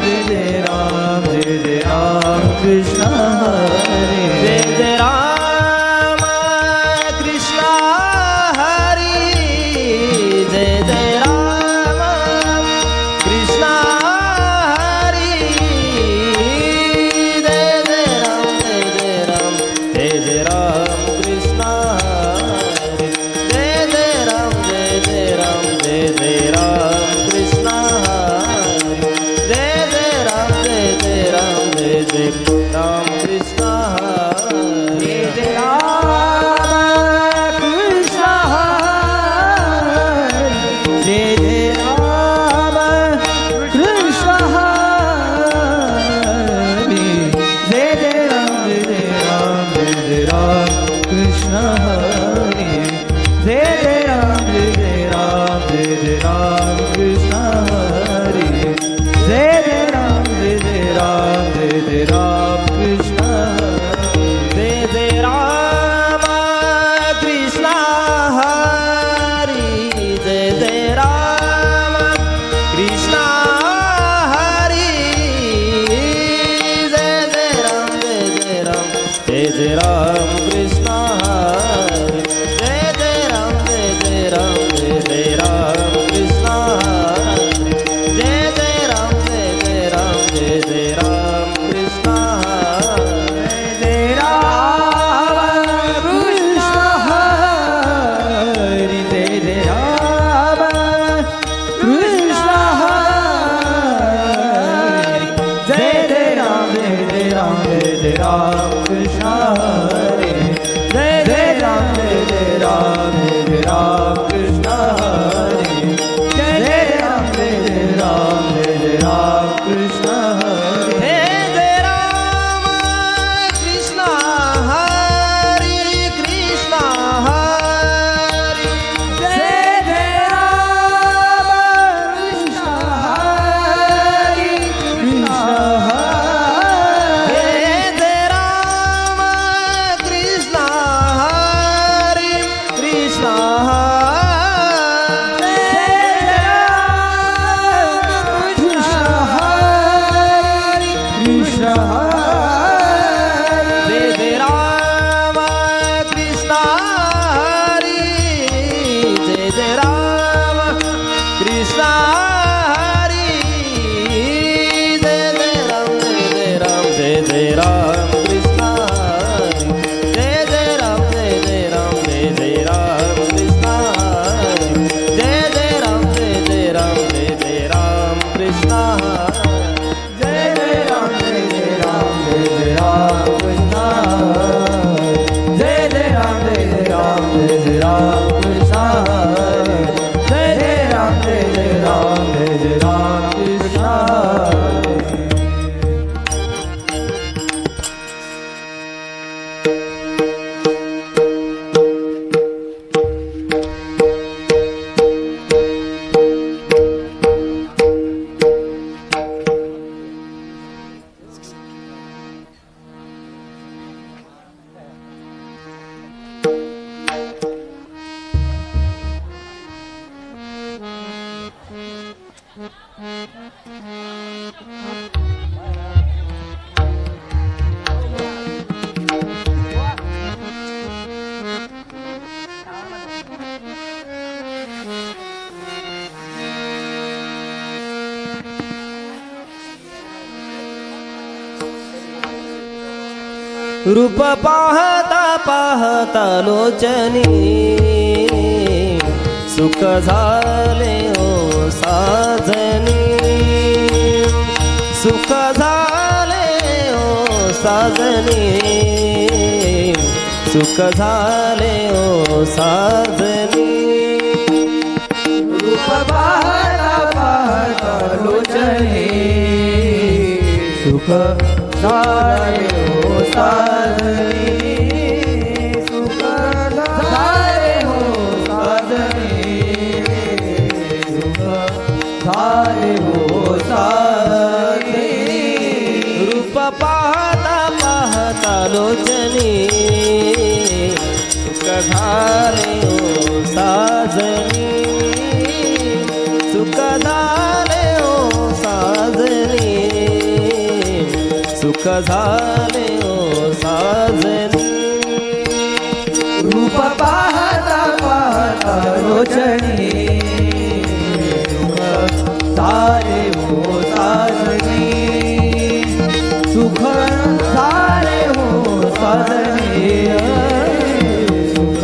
जय जय राम कृष्ण हरे जय जय राम कृष्ण हरि जय जय राम कृष्ण हरि जय जय राम जय जय राम कृष्ण हरि जय जय राम जय जय राम कृष्ण हरि जय जय राम जय जय राम कृष्ण हरि जय जय राम कृष्ण हरे जय जय राम कृष्ण हरे जय जय राम कृष्ण हरे जय जय राम कृष्ण हरे जय जय राम कृष्ण जय जय राम कृष्ण हरि जय जय राम कृष्ण हरि जय जय राम जय जय राम कृष्ण हरि जय जय राम कृष्ण हरि जय जय राम कृष्ण हरि जय जय राम कृष्ण हरे जय जय राम कृष्ण हरे जय जय राम कृष्ण हरे जय जय राम कृष्ण हरे हे जय राम कृष्ण हरि कृष्ण हरि जय जय राम कृष्ण हरे कृष्ण हे हरे जय राम कृष्ण हरि कृष्ण हरि जय जय राम कृष्ण हरि जय जय राम कृष्ण हरि जय जय राम जय जय राम कृष्ण हरि जय जय राम कृष्ण हरि जय जय राम कृष्ण हरि जय जय राम कृष्ण जय जय राम कृष्ण जय जय राम कृष्ण रूप पाहता पाहता लोचनी सुख झाले ओ साजनी सुख झाले ओ साजनी सुख झाले ओ साजनी रूप पाहता पाहता लोचने सुख झाले हो साजनी सुख झाले हो साजनी सुख झाले हो साजनी रूप पाहता पाहता लोचनी सुख झाले ओ साजनी सुख झाले ओ साजनी एक झाले ओ साजनी रूप पाहता पाहता रोचणी सारे हो साजनी सुख सारे हो साजनी सुख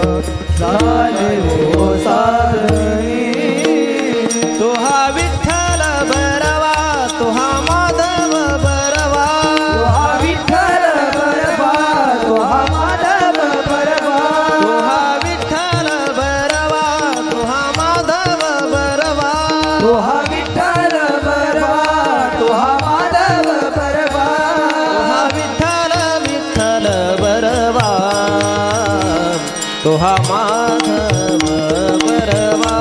सारे हो साजनी तुहा विठ्ठल बरवा तुहा माधव बरवा तुहा विठ्ठल बरवा तुहा माधव बरवा तुहा विठ्ठल बरवा तुहा माधव बरवा तुहा विठ्ठल बरवा तुहा माधव बरवा तुहा विठ्ठल विठ्ठल बरवा तुहा माधव बरवा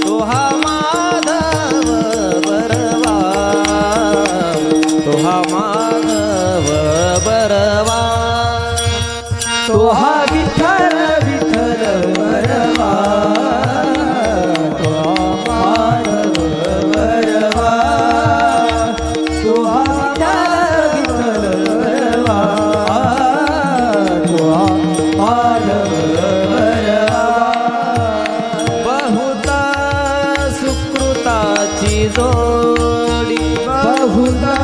तुहा माधव बरवा तुहा माधव बरवा तुहा विठ्ठल विठ्ठल बरवा तुहा माधव बरवा तुहा विठ्ठल बरवा तुहा माधव बरवा बहुता सुकृताची जोडी बहुधा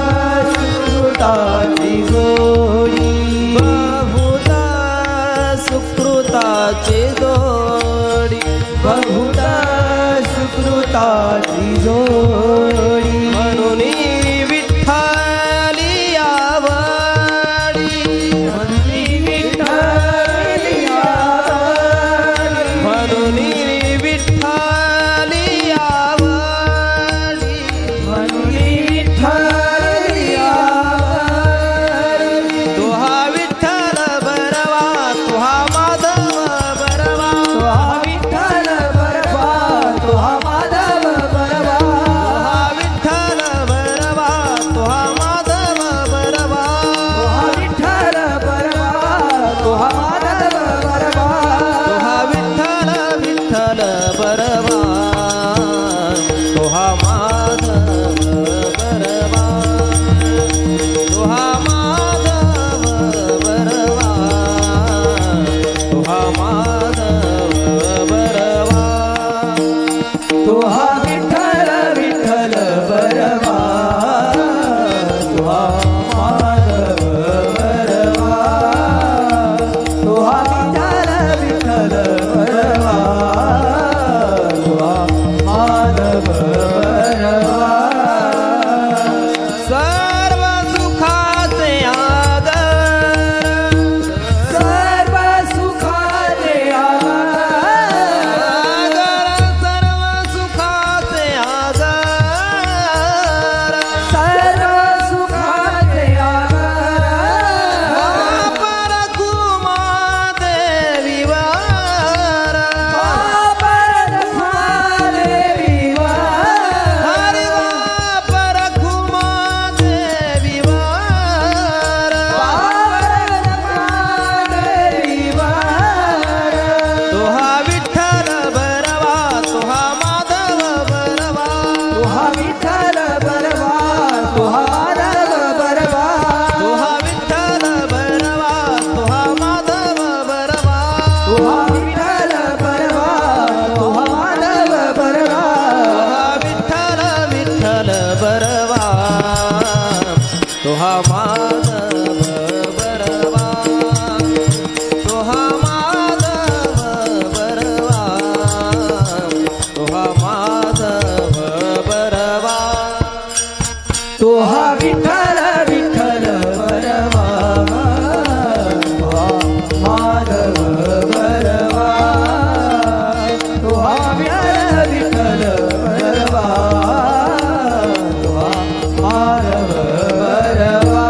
सुकृताची जोडी बहुता सुकृताची जोडी बहुधा सुकृताची जोडी म्हणून विठ्ठली आवडी म्हणून विठ्ठली आवडी म्हणून विठ्ठली आवडी म्हणून विठ्ठली आवडी तुहा विठ्ठल बरवा तुहा माधव बरवा तुहा विठ्ठल बरवा तुहा माधव बरवा तुहा विठ्ठल बरवा तुहा माधव बरवा तुहा विठ्ठल बरवा तुहा माधव बरवा तुहा विठ्ठल विठ्ठल बरवा तुहा माधव बरवा तुहा माधव बरवा तुहा माधव बरवा तुहा विठ्ठल विठ्ठल बरवा तुहा माधव बरवा तुहा विठ्ठल विठ्ठल बरवा तुहा माधव बरवा सर्व सुखाचे आगर सर्व सुखाचे आगर सर्व सुखाचे आगर सर्व सुखाचे आगर परकुमा देवी वर देवी हरि परकुमा देवी वर तुहा विठ्ठल बरवा तुहा माधव बरवा तुहा विठ्ठल बरवा तुहा माधव बरवा तुहा विठ्ठल बरवा तुहा माधव बरवा तुहा विठ्ठल बरवा तुहा माधव बरवा तुहा विठ्ठल विठ्ठल बरवा तुहा माधव बरवा तुहा माधव बरवा तुहा माधव बरवा तुहा विठ्ठल विठ्ठल बरवा तुहा माधव बरवा तुहा विठ्ठल विठ्ठल बरवा तुहा माधव बरवा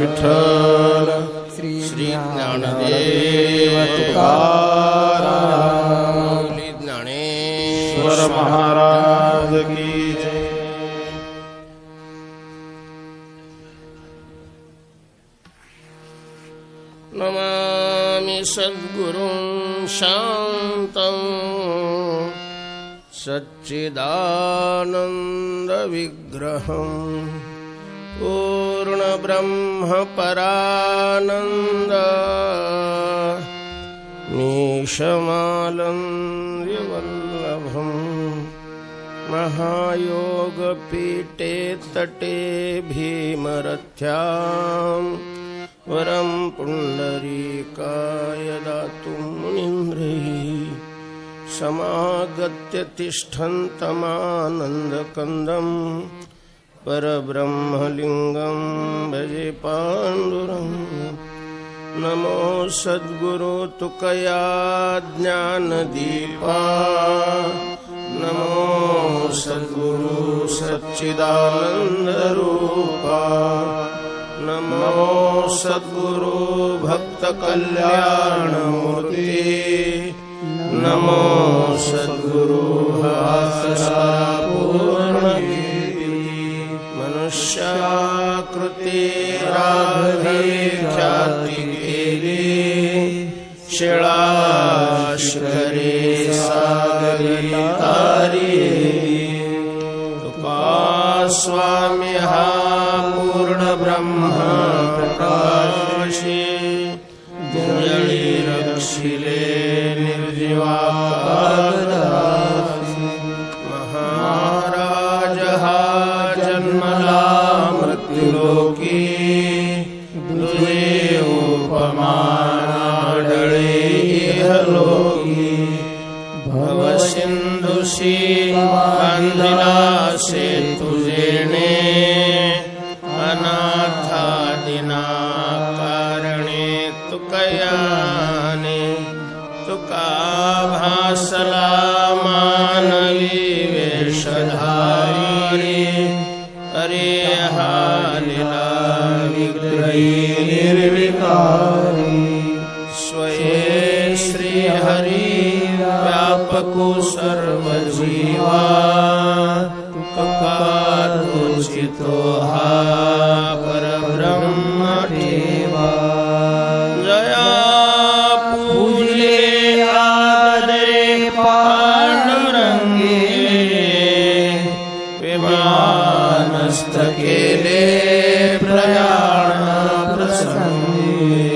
विठ्ठल श्री ज्ञानदेव तुकाराम ज्ञानेश्वर महाराज की जय। नमामि सद्गुरुं शान्तं सच्चिदानन्द विग्रहम् पूर्ण ब्रह्म परानंद मीशमालंद्य वल्लभम् महायोग पीठे तटे भीमरथ्यां वरं पुंडरीकाय दातुं मुनीन्द्रैः समागत्य तिष्ठन्तमानन्दकन्दम् परब्रह्मलिंगं भजे पांडुरंगं। नमो सद्गुरु तुकया ज्ञानदीपा नमो सद्गुरु सच्चिदानंदरूपा नमो सद्गुरु भक्तकल्याणमूर्ति नमो सद्गुरु भाषापूर्ण मनुष्याकृती राघवे ख्याती केली शिळाशिखरे सागरी तारी तुका स्वामी हा पूर्ण ब्रह्म प्रकाशी जळी रक्षिले निर्जीवा महाराज हा जन्मला मृत्युलोकी दुजे उपमानाडळे इहलोकी भवसिंधुशी बांधिला सेतु जेणे अनाथादिना कारणे तुकयाने तुका भासला मानवी वेशधारी अरे हा लीला विग्रही निर्विकारी स्वये श्री हरि व्यापको सर्व जीवा तुकार तुझितो हा परब्रह्म ठेवा जया पूजले आदरे पांडुरंगे विमानस्थ केले प्रयाण प्रसंगे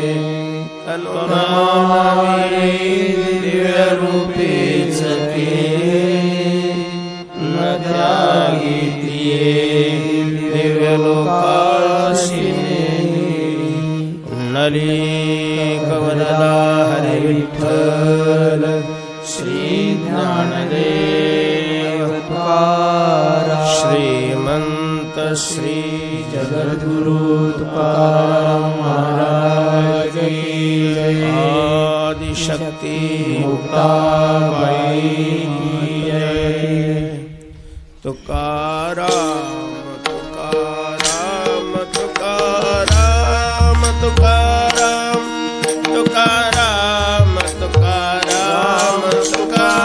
कल्पनावी दिव्य रूपेच न त्यागितिये दिव्य लोकाशिने नली कवनला हरे विठ्ठल श्री ज्ञानदेव तुकाराम श्रीमंत श्री जगद्गुरु तुकाराम महाराज की जय आदिशक्ति मुक्ताबाई की जय तुकाराम तुकाराम तुकाराम तुकाराम तुकाराम तुकाराम तुकाराम तुकाराम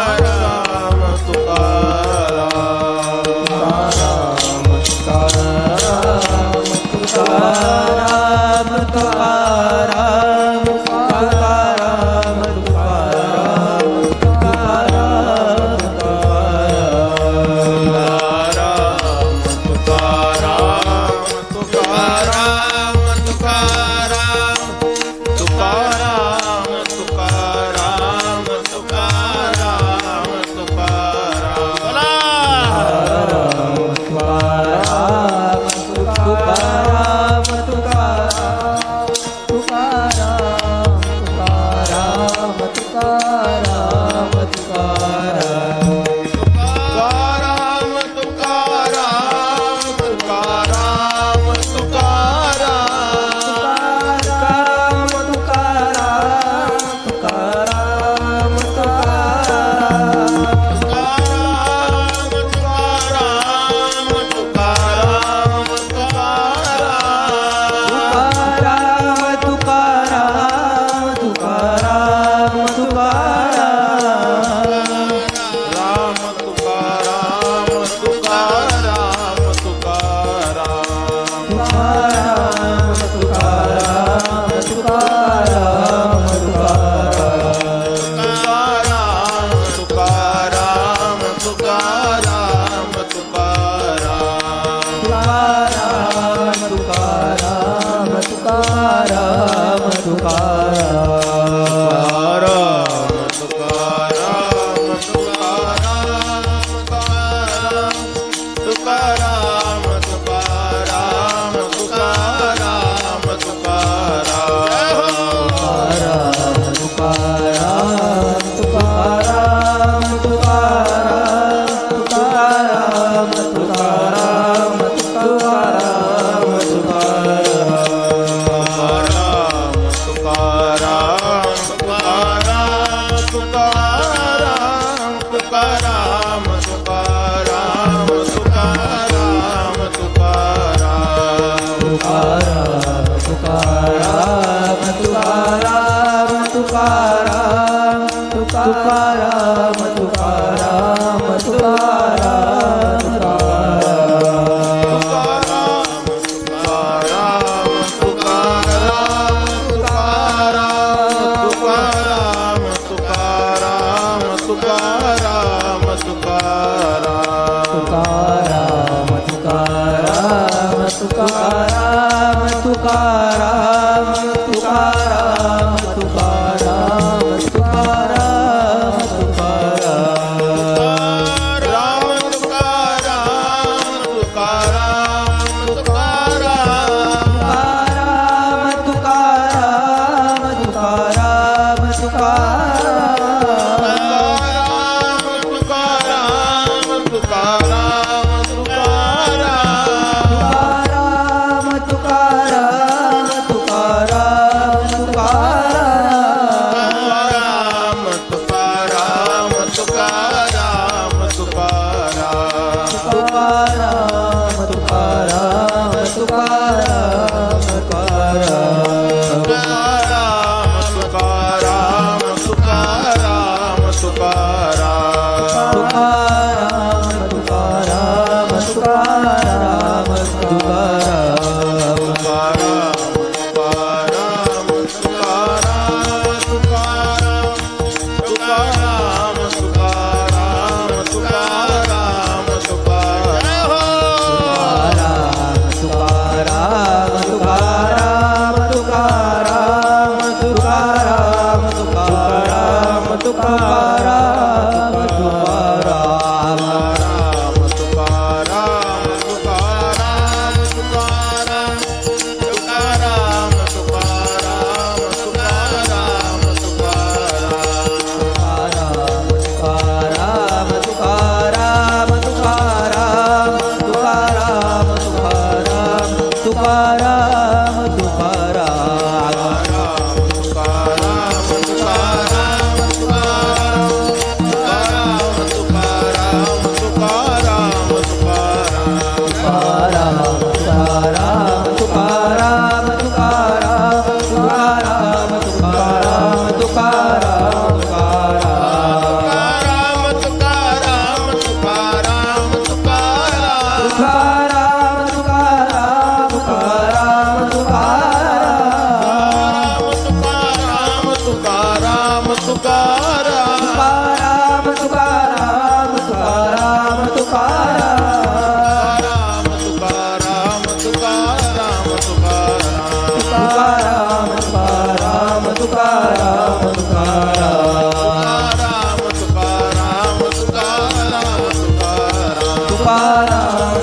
तुकाराम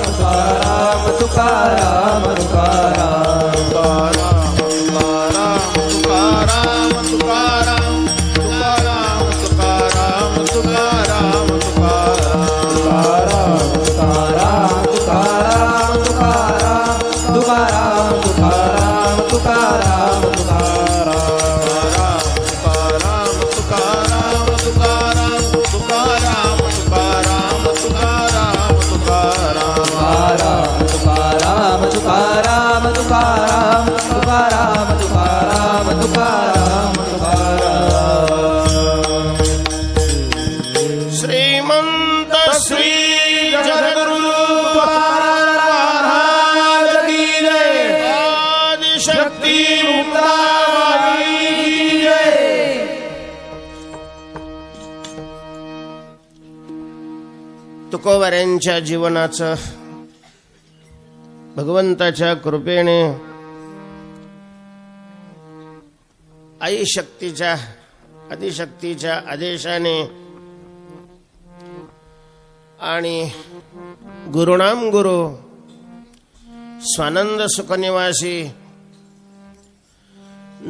तुकाराम तुकाराम श्रीमंत श्री जगद्गुरु महाराज की जय। आदिशक्ती मुक्ताबाई की जय। तुकोबाऱ्यांच्या जीवनाचं भगवंताच्या कृपेने आई शक्तीच्या आदिशक्तीच्या आदेशाने आणि गुरुणाम गुरु स्वानंद सुखनिवासी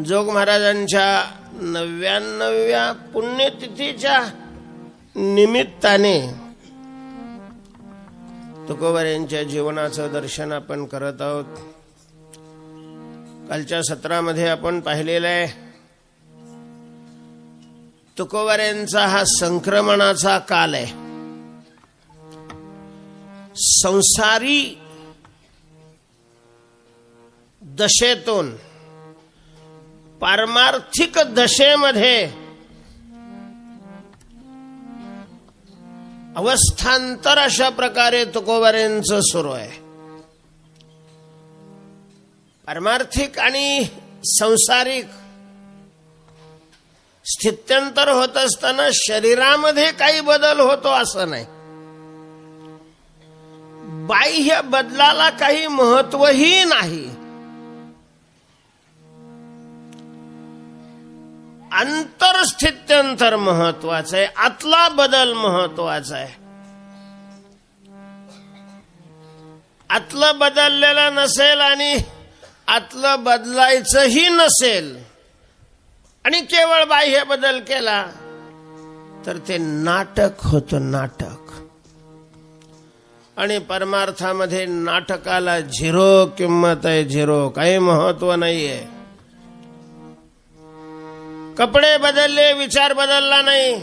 जोग महाराजांच्या 99व्या पुण्यतिथीच्या निमित्ताने तुकोबाऱ्यांच्या जीवनाचं दर्शन आपण करत आहोत. कालच्या सत्रामध्ये आपण पाहिलेलं आहे तुकोबाऱ्यांचा हा संक्रमणाचा काल आहे. संसारी दशेतून पारमार्थिक दशेमध्ये अवस्थांतर अशा प्रकारे तुकोबाऱ्यांचं सुरू आहे. पारमार्थिक आणि संसारिक स्थित्यंतर होत असताना शरीरामध्ये काही बदल होतो असं नाही. बाह्य बदलाला काही महत्वही नाही. अंतरस्थित्यंतर महत्वाचं आहे. आतला बदल महत्वाचा आहे. आतलं बदललेलं नसेल आणि आतलं बदलायचंही नसेल आणि केवळ बाह्य बदल केला तर ते नाटक होतं. नाटक आणि परमार्थामध्ये नाटकाला झिरो किंमत आहे. झिरो काही महत्व नाहीये. कपडे बदलले विचार बदलला नाही.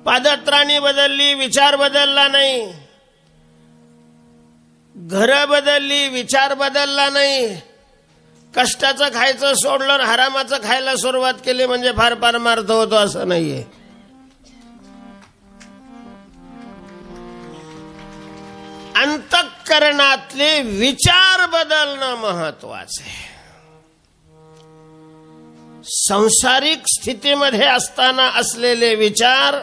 पादत्राणी बदलली विचार बदलला नाही. घर बदलली विचार बदलला नाही. कष्टाचं खायचं सोडलं हरामाचं खायला सुरुवात केली म्हणजे फार परमार्थ होतो असं नाहीये. अंतःकरणातले विचार बदलणं महत्वाचं आहे. सांसारिक स्थितीमध्ये असताना असलेले विचार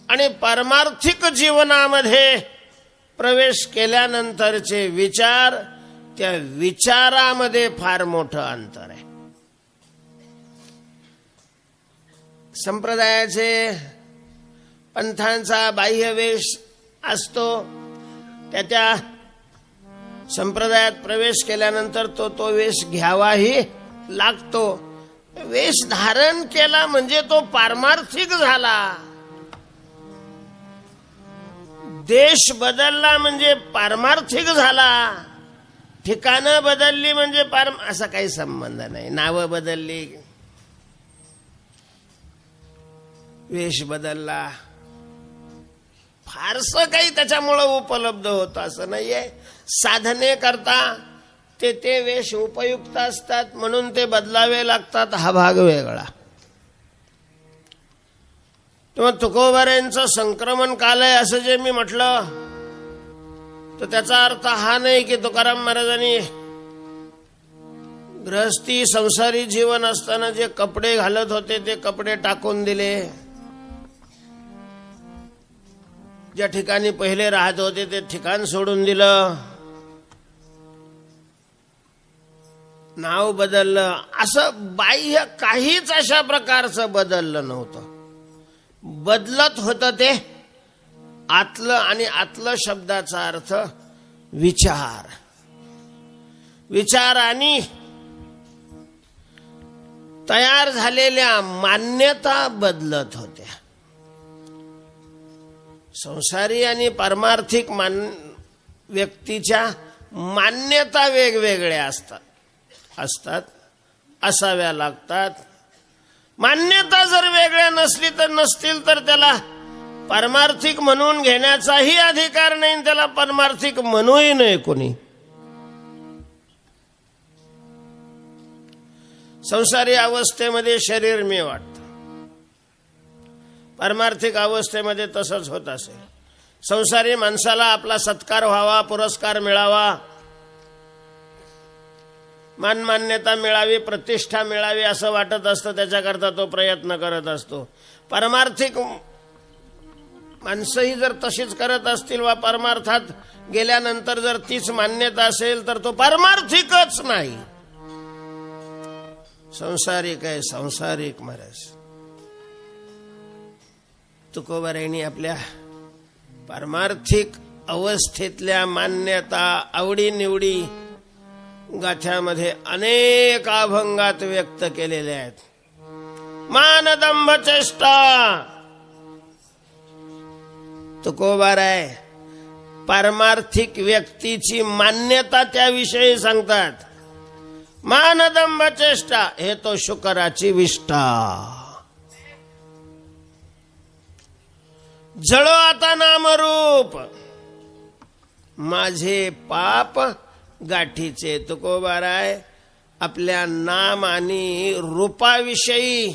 आणि पारमार्थिक जीवनामध्ये प्रवेश केल्यानंतरचे विचार, त्या विचारामध्ये फार मोठं अंतर आहे. संप्रदायाचे पंथांचा बाह्यवेश असतो. त्या संप्रदायात प्रवेश केल्यानंतर तो वेश घ्यावाही लागतो. वेश धारण केला म्हणजे तो पारमार्थिक झाला. देश बदलला म्हणजे पारमार्थिक झाला. ठिकाणं बदलली म्हणजे असा काही संबंध नाही. नावं बदलली, वेश बदलला, फारसं काही त्याच्यामुळं उपलब्ध होतं असं नाहीये. साधने करता ते वेश उपयुक्त असतात म्हणून ते बदलावे लागतात, हा भाग वेगळा. तेव्हा तुकोबाऱ्यांचं संक्रमण काल आहे असं जे मी म्हटलं तर त्याचा अर्थ हा नाही की तुकाराम महाराजांनी गृहस्थी संसारी जीवन असताना जे कपडे घालत होते ते कपडे टाकून दिले. ज्या ठिकाणी पहिले राहत होते ते ठिकाण सोडून दिलं. नाव बदललं. असं बाह्य काहीच अशा प्रकारचं बदललं नव्हतं. बदलत होतं ते आतलं, आणि आतलं शब्दाचा अर्थ विचार. विचारांनी तयार झालेल्या मान्यता बदलत होत्या. संसारी आणि पारमार्थिक व्यक्तीच्या मान्यता वेगवेगळ्या असतात, असाव्या लागतात. मान्यता जर वेगळ्या नसतील तर त्याला पारमार्थिक म्हणून घेण्याचाही अधिकार नाही, त्याला पारमार्थिक म्हणूही नाही कोणी. संसारी अवस्थेमध्ये शरीर मी वाटतं, पारमार्थिक अवस्थेमध्ये तसंच होत असेल. संसारी माणसाला आपला सत्कार व्हावा, पुरस्कार मिळावा, मानमान्यता मिळावी, प्रतिष्ठा मिळावी असं वाटत असतं, त्याच्याकरता तो प्रयत्न करत असतो. पारमार्थिक माणसंही जर तशीच करत असतील वा परमार्थात गेल्यानंतर जर तीच मान्यता असेल तर तो पारमार्थिकच नाही, संसारिक आहे, संसारिक महाराज. तुकोबारायांनी आपल्या पारमार्थिक अवस्थेतल्या मान्यता, आवडीनिवडी गाथ्यामध्ये अनेक अभंगात व्यक्त केलेल्या आहेत. मानदंभ चेष्टा तुकोबाराय पारमार्थिक व्यक्तीची मान्यता त्याविषयी सांगतात. मानदंभ चेष्टा हे तो शुकराची विष्ठा. जळो आता नामरूप माझे पाप गाठीचे. तुकोबाराय आपल्या नाम आणि रूपाविषयी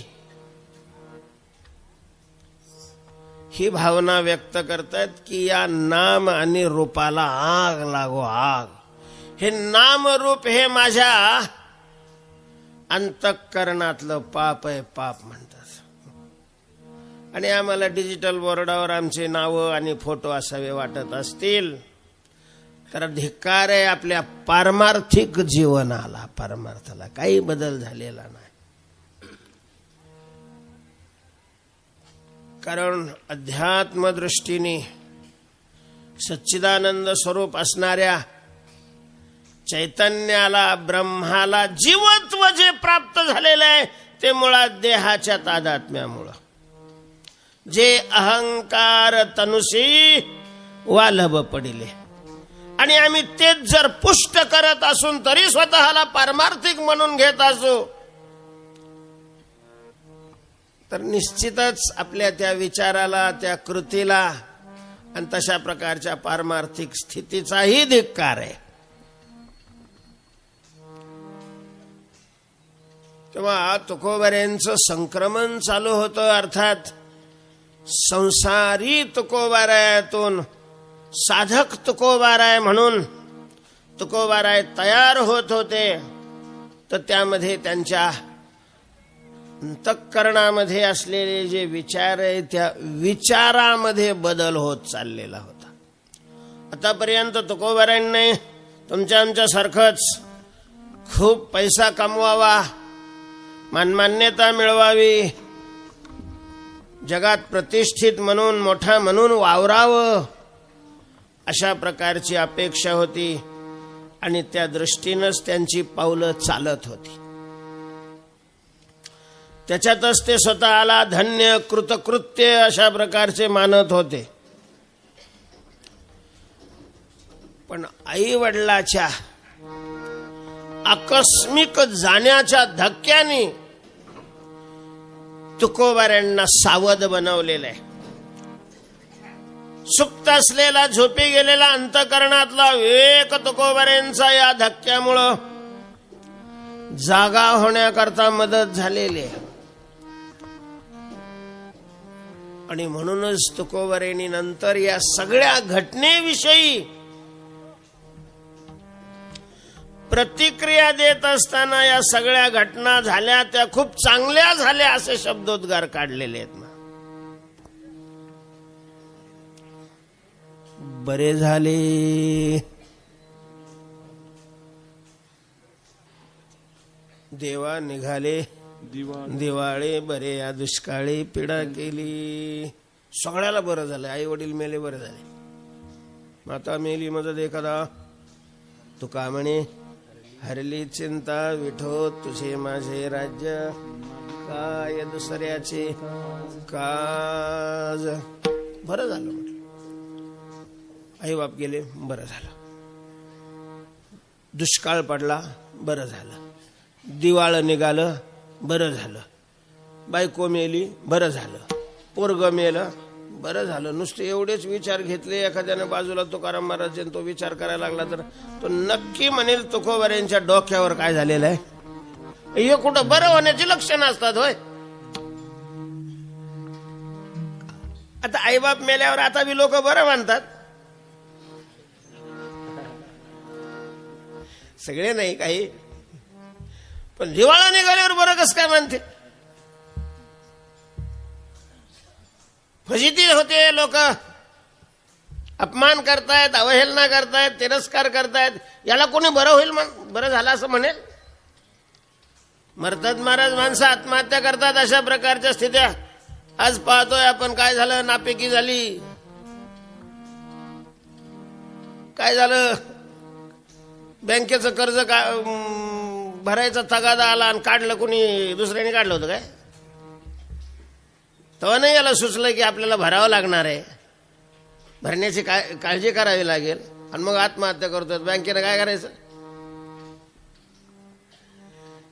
ही भावना व्यक्त करतात की या नाम आणि रूपाला आग लागो आग. हे नाम रूप हे माझ्या अंतःकरणातलं पाप आहे, पाप म्हणतात. आणि आम्हाला डिजिटल बोर्डावर आमचे नावं आणि फोटो असावे वाटत असतील तर धिक्कार आहे आपल्या पारमार्थिक जीवनाला. परमार्थाला काही बदल झालेला नाही. कारण अध्यात्म दृष्टीने सच्चिदानंद स्वरूप असणाऱ्या चैतन्याला, ब्रह्माला जीवत्व जे प्राप्त झालेलं आहे ते मुळात देहाच्या तादात्म्यामुळं. जे अहंकार तनुसी वालभ पडिले आणि आम्ही तेच जर पुष्ट करत असून तरी स्वतःला पारमार्थिक म्हणून घेत असू तर निश्चितच आपल्या त्या विचाराला, त्या कृतीला आणि तशा प्रकारच्या पारमार्थिक स्थितीचाही धिक्कार आहे. तेव्हा तुकोबारायांचं संक्रमण चालू होतं. अर्थात संसारी तुकोबारायातून साधक तुकोबाराय म्हणून तुकोबाराय तयार होत होते. तर त्यामध्ये त्यांच्या अंतःकरणामध्ये असलेले जे विचार आहे त्या विचारामध्ये बदल होत चाललेला होता. आतापर्यंत तुकोबारायांनी तुमच्या आमच्यासारखंच खूप पैसा कमवावा, मानमान्यता मिळवावी, जगात प्रतिष्ठित म्हणून, मोठा म्हणून वावरावं अशा प्रकारची अपेक्षा होती आणि त्या दृष्टीनंच त्यांची पावलं चालत होती. त्याच्यातच ते स्वतःला धन्य, कृतकृत्य अशा प्रकारचे मानत होते. पण आई वडिलाच्या आकस्मिक जाण्याच्या धक्क्याने तुकोबारायांना सावध बनवलेलं आहे. सुप्त असलेला, झोपी गेलेला अंतःकरणातला विवेक तुकोबारायांचा या धक्क्यामुळं जागा होण्याकरता मदत झालेली आहे. आणि म्हणूनच तुकोबारायांनी नंतर या सगळ्या घटनेविषयी प्रतिक्रिया देत असताना या सगळ्या घटना झाल्या त्या खूप चांगल्या झाल्या असे शब्दोद्गार काढलेले आहेत ना. बरे झाले देवा निघाले दिवाळे बरे, या दुष्काळी पीडा केली. सगळ्याला बरं झालं. आई वडील मेले बरं झाले. माता मेली मदत एखादा. तुका म्हणे हरली चिंता विठो तुझे माझे राज्य, काय दुसऱ्याचे काज. बरं झालं म्हटलं. आई बाप गेले बरं झालं. दुष्काळ पडला बरं झालं. दिवाळं निघालं बरं झालं. बायको मेली बरं झालं. पोरग मेलं बरं झालं. नुसते एवढेच विचार घेतले. एखाद्याने बाजूला तुकाराम महाराज तो विचार करायला लागला तर तो नक्की म्हणेल तुकोबाऱ्यांच्या डोक्यावर काय झालेलं आहे. हे कुठं बरं होण्याची लक्षणं असतात होय. आता आईबाप मेल्यावर आता बी लोक बरं मानतात. सगळे नाही काही, पण दिवाळा निघाल्यावर बरं कसं काय मानते. फजिती होते. लोक अपमान करतायत, अवहेलना करतायत, तिरस्कार करतायत. याला कोणी बरं होईल, बरं झालं असं म्हणेल. मरतात महाराज माणसं, आत्महत्या करतात. अशा प्रकारच्या स्थित्या आज पाहतोय आपण. काय झालं, नापिकी झाली. काय झालं, बँकेचं कर्ज भरायचा तगादा आला आणि काढलं कोणी दुसऱ्याने काढलं होतं काय. तेव्हा नाही याला सुचलं की आपल्याला भरावं लागणार आहे, भरण्याची काळजी करावी लागेल, आणि मग आत्महत्या करतोय. बँकेनं काय करायचं.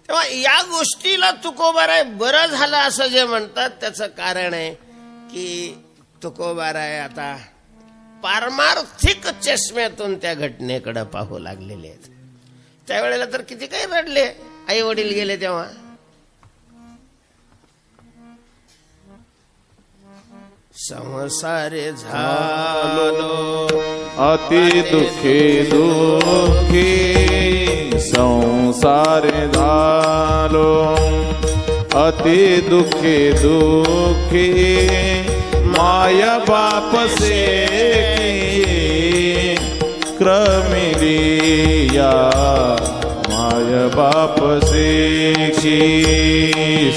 तेव्हा या गोष्टीला तुकोबाराय बरं झालं असं जे म्हणतात त्याचं कारण आहे की तुकोबाराय आता पारमार्थिक चष्म्यातून त्या घटनेकडे पाहू लागलेले आहेत. त्यावेळेला तर किती काही रडले आई वडील गेले तेव्हा. संसारे झालो अति दुःखी दुःखी संसारे झालो, अति दुःखी दुःखी माया बाप से क्रमिलिया, माया बाप से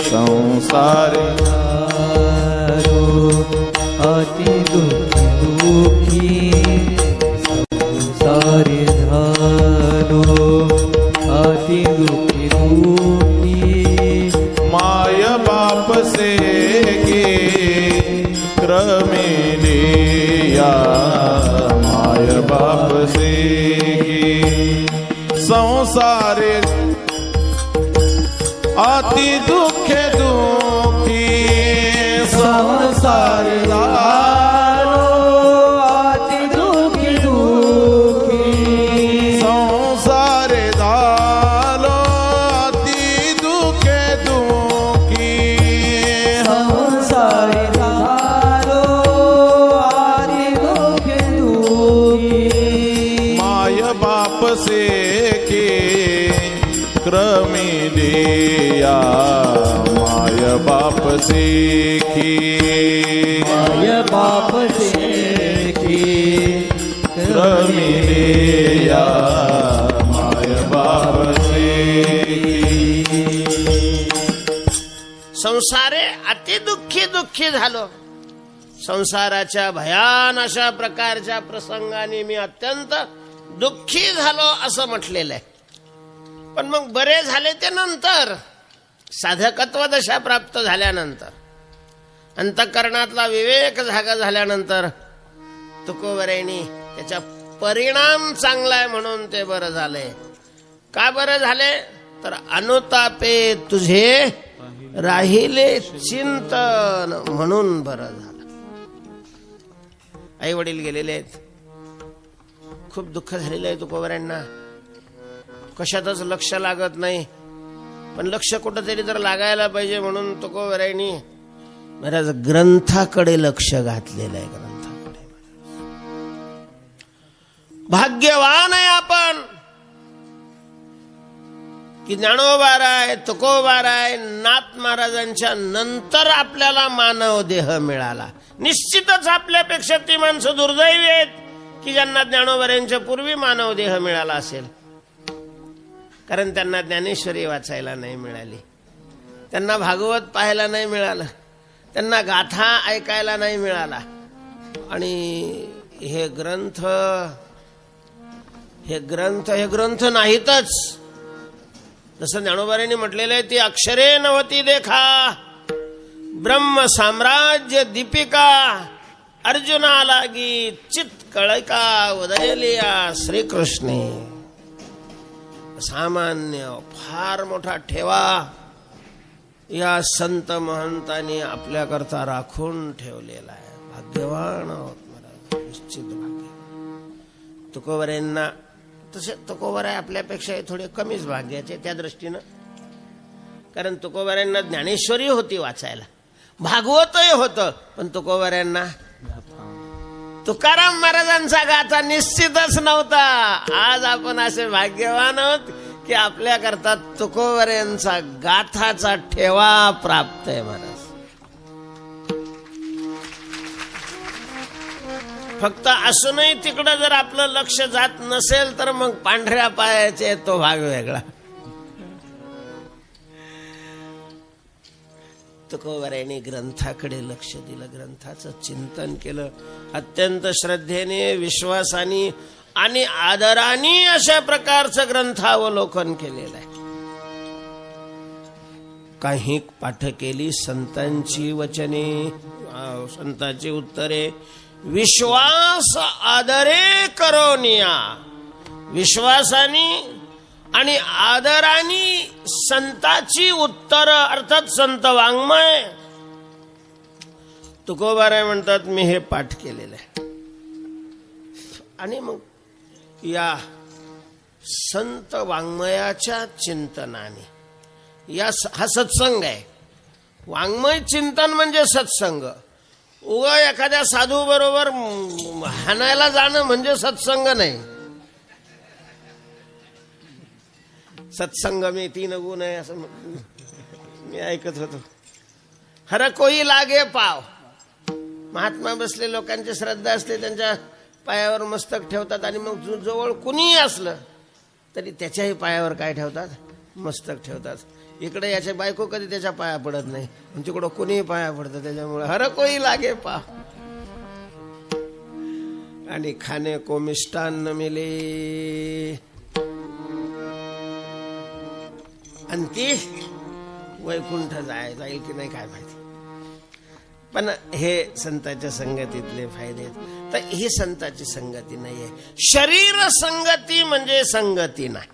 संसारे अति दुःखी दुःखी संसारे झालो, अति दुःखी दुःखी माय बाप से क्रमिलिया, माय बाप से संसारे अति दुःख दुःखी संसार झालो, अति दुःखी दुःखी संसार झालो, अति दुःख दुःखी संसार झालो, अति दुःखी दुःखी माय बाप से क्रमिलिया, माय बाप सीखी, माय बाप सीखी क्रमिलिया, माय बाप सीखी. संसारे अति दुःखी दुःखी झालो. संसाराच्या भयान अशा प्रकारच्या प्रसंगाने मी अत्यंत दुःखी झालो असं म्हटलेलं आहे. पण मग बरे झाले ते नंतर, साधकत्व दशा प्राप्त झाल्यानंतर, अंतःकरणातला विवेक जागा झाल्यानंतर तुकोबारायांनी त्याचा परिणाम चांगला आहे म्हणून ते बरं झाले. का बरं झाले तर अनुतापे तुझे राहिले चिंतन म्हणून बरं झालं. आई वडील गेलेले आहेत, खूप दुःख झालेलं आहे तुकोबारायांना. कशातच लक्ष लागत नाही, पण लक्ष कुठंतरी तर लागायला पाहिजे म्हणून तुकोबारायांनी महाराज ग्रंथाकडे लक्ष घातलेलं आहे. ग्रंथाकडे भाग्यवान आहे आपण की ज्ञानोबाराय तुकोबाराय नाथ महाराजांच्या नंतर आपल्याला मानव देह मिळाला. निश्चितच आपल्यापेक्षा ती माणसं दुर्दैवी आहेत की ज्यांना ज्ञानोबारायांच्या पूर्वी मानव देह मिळाला असेल. कारण त्यांना ज्ञानेश्वरी वाचायला नाही मिळाली, त्यांना भागवत पाहायला नाही मिळालं, त्यांना गाथा ऐकायला नाही मिळाला. आणि हे ग्रंथ नाहीतच. जसं ज्ञानोबांनी म्हटलेलं आहे, ती अक्षरे नव्हती देखा, ब्रह्म साम्राज्य दीपिका, अर्जुना लागी चित कळका, उदयलिया श्रीकृष्णे. सामान्य फार मोठा ठेवा या संत महंतांनी आपल्याकरता राखून ठेवलेला आहे. भाग्यवान आहोत महाराज, निश्चित भाग्य. तुकोबऱ्यांना तसे तुकोबराय आपल्यापेक्षा थोडे कमीच भाग्याचे त्या दृष्टीनं, कारण तुकोबऱ्यांना ज्ञानेश्वरी होती वाचायला, भागवतही होतं, पण तुकोबऱ्यांना तुकाराम महाराजांचा गाथा निश्चितच नव्हता. आज आपण असे भाग्यवान आहोत की आपल्याकरता तुकोबऱ्यांचा गाथाचा ठेवा प्राप्त आहे महाराज. फक्त असूनही तिकडं जर आपलं लक्ष जात नसेल तर मग पांढऱ्या पायाचे तो भाग वेगळा. तुकोबरायांनी ग्रंथाकडे लक्ष दिलं, ग्रंथाचं चिंतन केलं, अत्यंत श्रद्धेने, विश्वासाने आणि आदराने अशा प्रकारचं ग्रंथावलोकन केलेलं आहे. काही पाठ केली संतांची वचने, संतांची उत्तरे, विश्वास आदरे करोनिया. विश्वासाने आणि आदराने संताची उत्तर, अर्थात संत वाङ्मय. तुकोबाराय म्हणतात मी हे पाठ केलेलं आहे. आणि मग या संत वाङ्मयाच्या चिंतनाने, हा सत्संग आहे. वाङ्मय चिंतन म्हणजे सत्संग. उगा एखाद्या साधू बरोबर हाणायला जाणं म्हणजे सत्संग नाही. सत्संग में 3 गुण आहे असं मी ऐकत होतो. हर कोई लागे पाव. महात्मा बसले, लोकांची श्रद्धा असते, त्यांच्या पायावर मस्तक ठेवतात आणि मग जवळ कुणीही असलं तरी त्याच्याही पायावर काय ठेवतात? मस्तक ठेवतात. इकडे याच्या बायको कधी त्याच्या पाया पडत नाही, तिकडं कुणीही पाया पडतं. त्याच्यामुळे हर कोई लागे पाव. आणि खाने को मिष्टान न मिले, आणि ती वैकुंठ जाईल की नाही काय माहिती. पण हे संतांच्या संगतीतले फायदे. तर ही संतांची संगती नाहीये. शरीर संगती म्हणजे संगती नाही.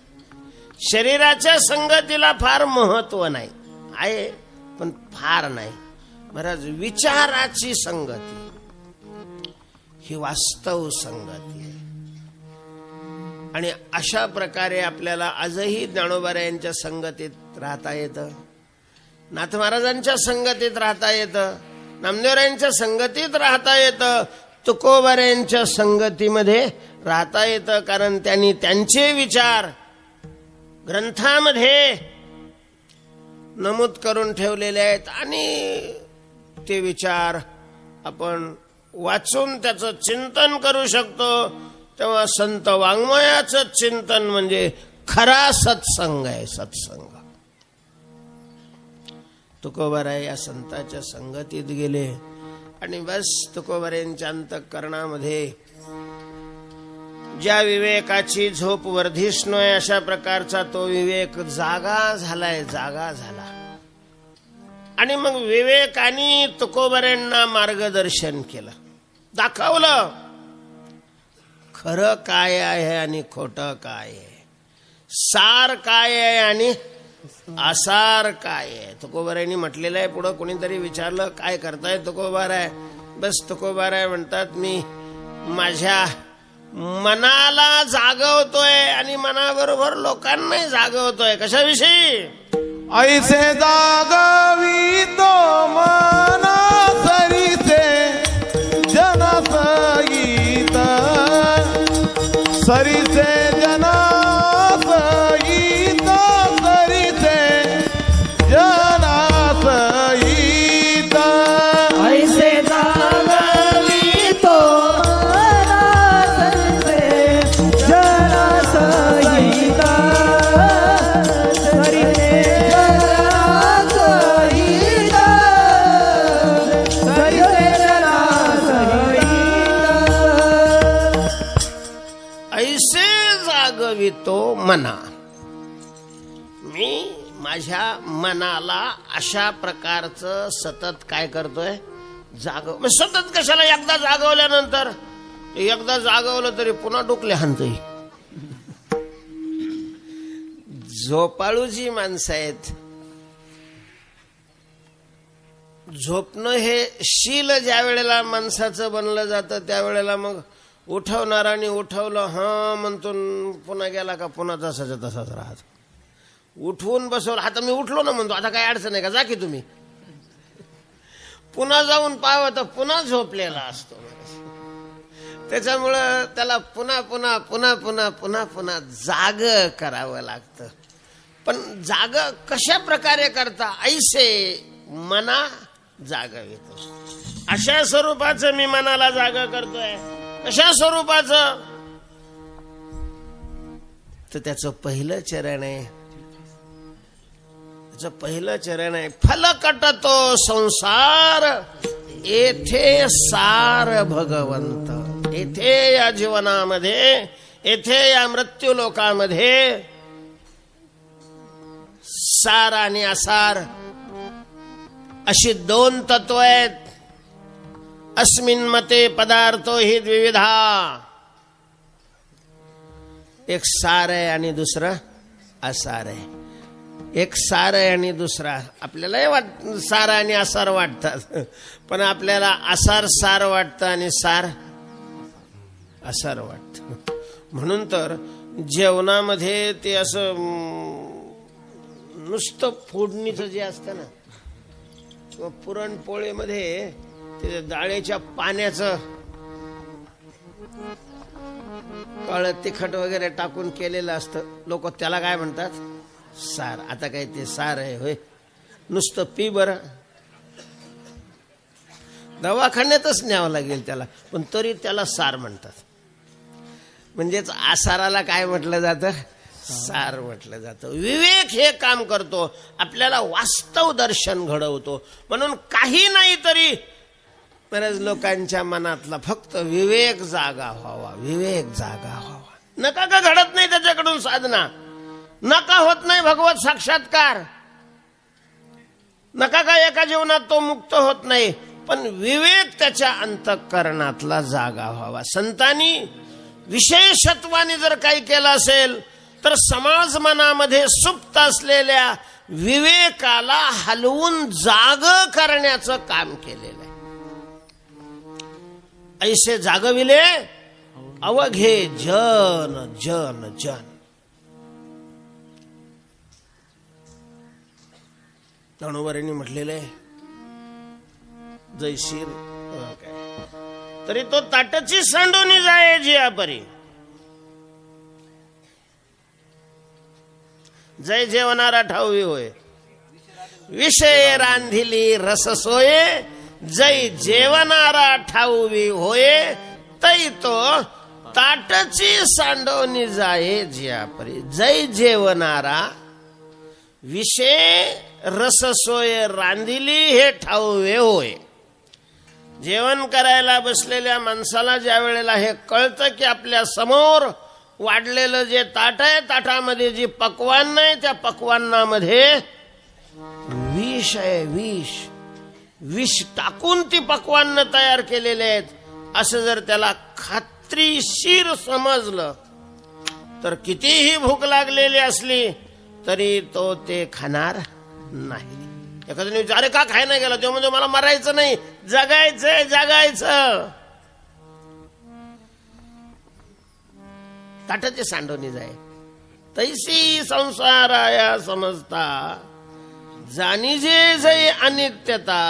शरीराच्या संगतीला फार महत्व नाही, आहे पण फार नाही महाराज. विचाराची संगती ही वास्तव संगती आहे. आणि अशा प्रकारे आपल्याला आजही ज्ञानोबारायांच्या संगतीत राहता येतं, नाथ महाराजांच्या संगतीत राहता येतं, नामदेवरायांच्या संगतीत राहता येतं, तुकोबारायांच्या संगतीमध्ये राहता येतं. कारण त्यांनी त्यांचे विचार ग्रंथामध्ये नमूद करून ठेवलेले आहेत आणि ते विचार आपण वाचून त्याचं चिंतन करू शकतो. तेव्हा संत वाङ्मयाचं चिंतन म्हणजे खरा सत्संग आहे. सत्संग. तुकोबाराय या संतांच्या संगतीत गेले आणि बस तुकोबारायांच्या अंतःकरणामध्ये ज्या विवेकाची झोप वर्धिष्णोय अशा प्रकारचा तो विवेक जागा झालाय, जागा झाला. आणि मग विवेकाने तुकोबारायांना मार्गदर्शन केलं, दाखवलं खरं काय आहे आणि खोटं काय आहे, सार काय आहे आणि आसार काय आहे. तुकोबारायांनी म्हटलेलं आहे. पुढं कोणीतरी विचारलं काय करताय तुकोबाराय? बस तुकोबाराय म्हणतात मी माझ्या मनाला जागवतोय आणि मनाबरोबर लोकांनाही जागवतोय. कशाविषयी? ऐसे जागवी तो मना सरीसे जना सईत, सरीसे जना सईत, सरीसे जना सईत. ऐसे जागवी तो जागवितो मना. मी माझ्या मनाला अशा प्रकारचं सतत काय करतोय, सतत कशाला, एकदा जागवल्यानंतर, एकदा जागवलं तरी पुन्हा डोकले हाणतोय. झोपाळू जी माणसं आहेत, झोपणं हे शील ज्या वेळेला माणसाचं बनलं जातं त्यावेळेला मग उठवणाराने उठवलं हा म्हणतो, पुन्हा गेला का पुन्हा तसाच राहत. उठवून बसवलं, आता मी उठलो ना म्हणतो, आता काय अडचण आहे का, जा की तुम्ही. पुन्हा जाऊन पाहावं तर पुन्हा झोपलेला असतो. त्याच्यामुळं त्याला पुन्हा पुन्हा पुन्हा पुन्हा पुन्हा पुन्हा जाग करावं लागतं. पण जाग कशा प्रकारे करता, ऐसे मना जागवितो. अशा स्वरूपाचं मी मनाला जाग करतोय. कशा स्वरूपाचं, तर त्याचं पहिलं चरण आहे, त्याचं पहिलं चरण आहे फलकटतो संसार येथे सार भगवंत. येथे या जीवनामध्ये, येथे या मृत्यू लोकामध्ये सार आणि असार अशी दोन तत्व आहेत. अस्मिन मते पदार्थो हि द्विविधा. एक सार आहे आणि दुसरं असार आहे. एक सार आहे आणि दुसरा, आपल्याला सार आणि असार वाटतात, पण आपल्याला असार सार वाटतं आणि सार असार वाटतं. म्हणून तर जेवणामध्ये ते असं नुसतं फोडणीचं जे असतं ना, किंवा पुरणपोळीमध्ये ते डाळीच्या पाण्याचं काळं तिखट वगैरे टाकून केलेलं असतं, लोक त्याला काय म्हणतात, सार. आता काय ते सार आहे होय, नुसतं पी बरं. दवाखान्यातच न्यावं लागेल त्याला, पण तरी त्याला सार म्हणतात. म्हणजेच आसाराला काय म्हटलं जातं, सार म्हटलं जातं. विवेक हे काम करतो, आपल्याला वास्तव दर्शन घडवतो. म्हणून काही नाही तरी बऱ्याच लोकांच्या मनातला फक्त विवेक जागा व्हावा, विवेक जागा व्हावा. नका का घडत नाही त्याच्याकडून साधना, नका होत नाही भगवत साक्षात्कार, नका का एका जीवनात तो मुक्त होत नाही, पण विवेक त्याच्या अंतःकरणातला जागा व्हावा. संतांनी विशेषत्वाने जर काही केलं असेल तर समाज मनामध्ये सुप्त असलेल्या विवेकाला हलवून जाग करण्याचं काम केलेलं आहे. ऐसे जागविले अवघे जन जन जन. तणुवरीने म्हटलेले जयशीर तरी तो ताटची सांडोनी जाये जियापरी. जय जेवणारा ठाऊवी होय, विषय रांधिली रस सोये. जय जेवणारा ठाऊवी होय, तै तो ताटची सांडोनी जाये जियापरी. जय जेवणारा विषय रस सोय रांधिली हे ठाऊवे होय. जेवण करायला बसलेल्या माणसाला ज्या वेळेला हे कळतं की आपल्या समोर वाढलेलं जे ताट आहे, ताटामध्ये जी पक्वान नाही, त्या पक्वान्नामध्ये विष आहे. विष विष टाकून ती पक्वान्न तयार केलेले आहेत, असं जर त्याला खात्रीशीर समजलं तर कितीही भूक लागलेली असली तरी तो ते खाणार नाही. एखाद्याने विचार, अरे का खाय नाही गेला, तो म्हणजे मला मरायचं नाही, जगायचंय जगायचं. ताटाचे सांडोनी जाय तैसी संसाराया समजता. जाणी जे जय अनित्यता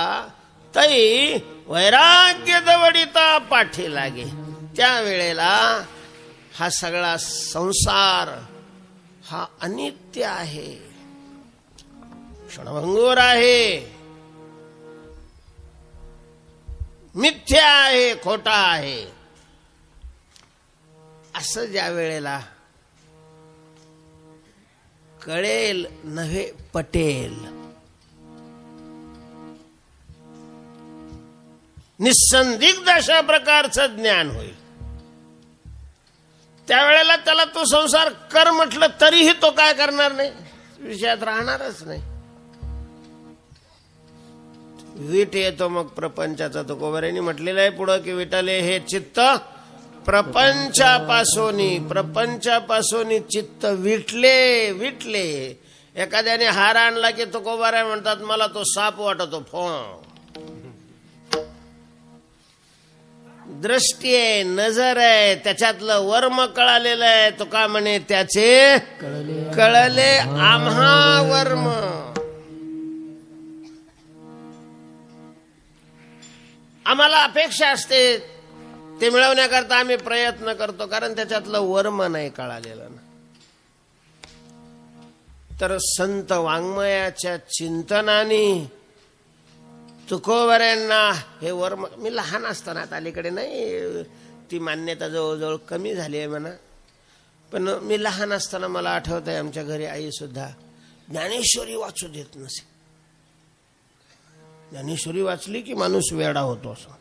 तै वैराग्य दवडिता पाठी लागे. त्यावेळेला हा सगळा संसार हा अनित्य आहे, क्षणभंगूर आहे, मिथ्या आहे, खोटा आहे, असं ज्या वेळेला कळेल नव्हे पटेल, निसंदिग्ध अशा प्रकारचं ज्ञान होईल, त्यावेळेला त्याला तो संसार कर म्हटलं तरीही तो काय करणार नाही, विषयात राहणारच नाही. वीट येतो मग प्रपंचाचा. तो कोबऱ्याने म्हटलेलं आहे पुढं की विटाले हे चित्त प्रपंचापासून चित्त विटले विटले. एखाद्याने हार आणला की तो कोबऱ्या म्हणतात मला तो साप वाटतो. दृष्टी आहे, नजर आहे, त्याच्यातलं वर्म कळालेलं आहे. तो का म्हणे त्याचे कळले आम्हा वर्म. आम्हाला अपेक्षा असते, ते मिळवण्याकरता आम्ही प्रयत्न करतो, कारण त्याच्यातलं वर्म नाही कळालेलं ना. तर संत वाङ्मयाच्या चिंतनाने तुकोबऱ्यांना हे वर्म, मी लहान असताना, अलीकडे नाही ती मान्यता जवळजवळ कमी झाली आहे म्हणा, पण मी लहान असताना मला आठवत आहे आमच्या घरी आई सुद्धा ज्ञानेश्वरी वाचू देत नसे. ज्ञानेश्वरी वाचली की माणूस वेडा होतो असं.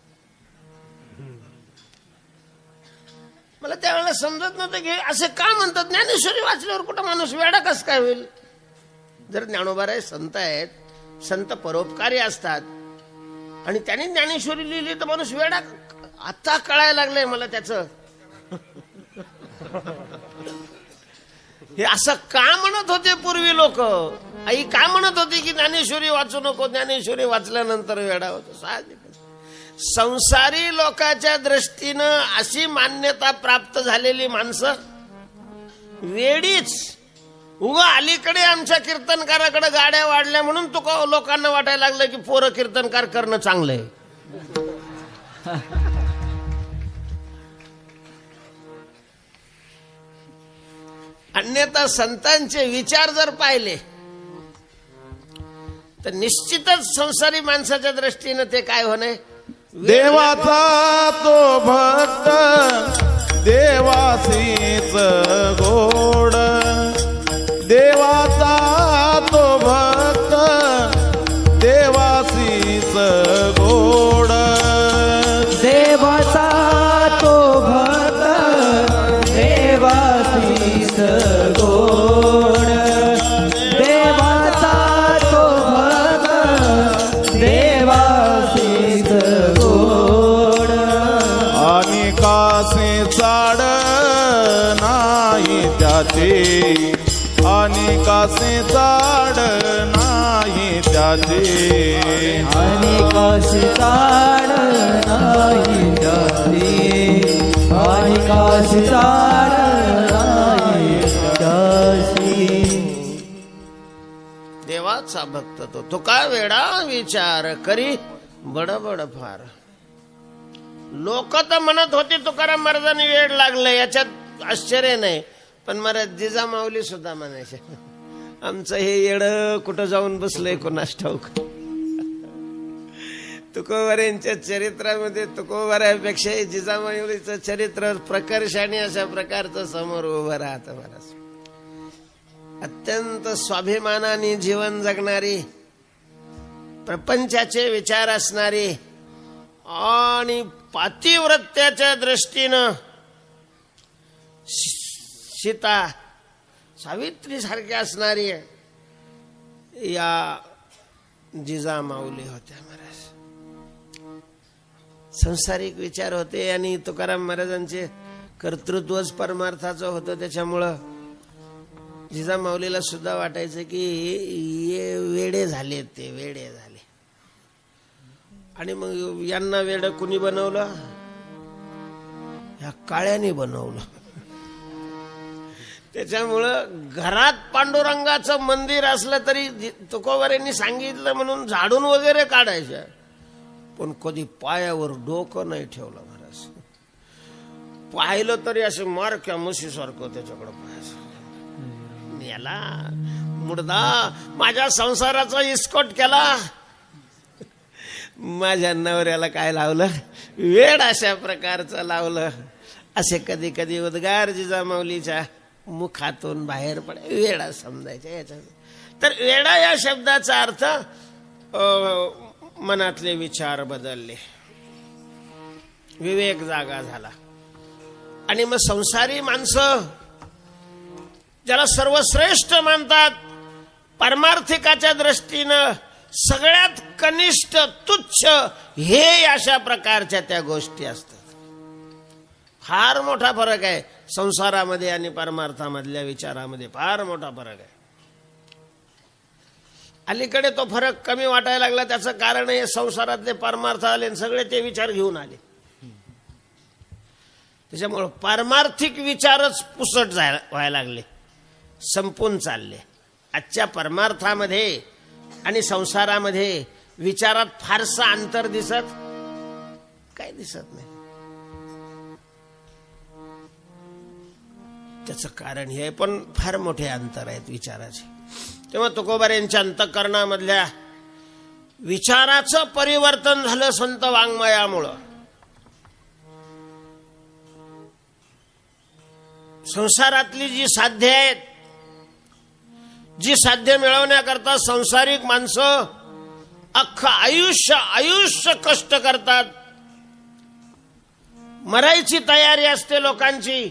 मला त्यावेळेला समजत नव्हतं की असे का म्हणतात, ज्ञानेश्वरी वाचल्यावर कुठं माणूस वेडा कस काय होईल. जर ज्ञानोबा संत आहेत, संत परोपकारी असतात आणि त्यांनी ज्ञानेश्वरी लिहिली तर माणूस वेडा. आता कळायला लागलंय मला त्याचं. हे असं का म्हणत होते पूर्वी लोक. आई का म्हणत होती की ज्ञानेश्वरी वाचू नको, ज्ञानेश्वरी वाचल्यानंतर वेडा होतो. साहजिक संसारी लोकांच्या दृष्टीनं अशी मान्यता प्राप्त झालेली माणसं वेडीच. उगा अलीकडे आमच्या कीर्तनकाराकडे गाड्या वाढल्या म्हणून तो लोकांना वाटायला लागलं की पोरं कीर्तनकार करणं चांगलंय. अन्यथा संतांचे विचार जर पाहिले तर निश्चितच संसारी माणसाच्या दृष्टीनं ते काय होणे. देवाचा तो भक्त देवासीच गोड, देवाचा तो भक्त देवासीच गोड, देवाचा तो भक्त देवासीच गोड, देवाचा तो भक्त देवासीच गोड. आणि कासे चाड नाही त्याचे, आणि कासे चाड नाही त्याचे, आणि कासे चाड नाही त्याचे, आणि कासे चाड नाही त्याचे. देवाचा भक्त तो का वेडा विचार करी बडबड फार. लोक तर म्हणत होते तुकाराम महाराजांनी वेड लागलं, याच्यात आश्चर्य नाही. पण महाराज जिजामाऊली सुद्धा म्हणायचे आमचं हे येड कुठं जाऊन बसलंय कोणास ठाऊक. तुकोबऱ्यांच्या चरित्रामध्ये तुकोबऱ्यापेक्षा जिजामाऊलीचं चरित्र प्रकर्षाने अशा प्रकारचं समोर उभं राहतं महाराज. अत्यंत स्वाभिमानाने जीवन जगणारी, प्रपंचाचे विचार असणारी आणि पातिव्रत्याच्या दृष्टीनं सीता सावित्री सारखी असणारी या जिजामाऊली होत्या महाराज. संसारिक विचार होते आणि तुकाराम महाराजांचे कर्तृत्वच परमार्थाचं होतं. त्याच्यामुळं जिजामाऊलीला सुद्धा वाटायचं की ये वेडे झाले, ते वेडे झाले. आणि मग यांना वेड कुणी बनवलं, ह्या काळ्याने बनवलं. त्याच्यामुळं घरात पांडुरंगाचं मंदिर असलं तरी तुकोबऱ्यांनी सांगितलं म्हणून झाडून वगैरे काढायचं, पण कधी पायावर डोकं नाही ठेवलं महाराज. पाहिलं तरी असे मारक्या म्हशीसारखं त्याच्याकडे पाहायचं. याला मुडदा माझ्या संसाराचा इस्कोट केला, माझ्या नवऱ्याला काय लावलं, वेड अशा प्रकारचं लावलं. असे कधी कधी उद्गार जिजामाऊलीच्या मुखातून बाहेर पडे. वेडा समजायचा याचा. तर वेडा या शब्दाचा अर्थ मनातले विचार बदलले, विवेक जागा झाला. आणि मग संसारी माणसं ज्याला सर्वश्रेष्ठ मानतात, पारमार्थिकाच्या दृष्टीनं सगळ्यात कनिष्ठ तुच्छ हे अशा प्रकारच्या त्या गोष्टी असतात. फार मोठा फरक आहे संसारामध्ये आणि परमार्थामधल्या विचारामध्ये, फार मोठा फरक आहे. अलीकडे तो फरक कमी वाटायला लागला. त्याचं कारण हे संसारातले परमार्थ आले आणि सगळे ते विचार घेऊन आले. त्याच्यामुळं पारमार्थिक विचारच पुसट व्हायला लागले, संपून चालले. आजच्या परमार्थामध्ये आणि संसारामध्ये विचारात फारसं अंतर दिसत नाही. त्याचं कारण हे पण फार मोठे अंतर आहेत विचाराचे. तेव्हा तुकोबारायांच्या अंतःकरणामधल्या विचाराचं परिवर्तन झालं संत वाङ्मयामुळं. संसारातली जी साध्य आहेत, जी साध्य मिळवण्याकरता संसारिक माणसं अख्खं आयुष्य कष्ट करतात, मरायची तयारी असते लोकांची,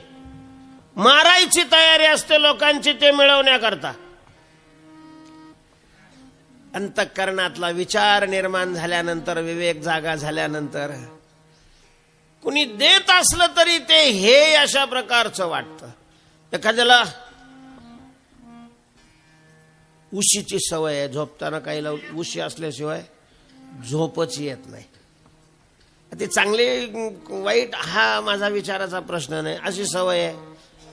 मारायची तयारी असते लोकांची, ते मिळवण्याकरता. अंतःकरणातला विचार निर्माण झाल्यानंतर, विवेक जागा झाल्यानंतर कुणी देत असलं तरी ते हे अशा प्रकारचं वाटतं. एखाद्याला उशीची सवय आहे, झोपताना काहीला उशी असल्याशिवाय झोपच येत नाही. ते चांगले वाईट हा माझा विचाराचा प्रश्न नाही, अशी सवय आहे.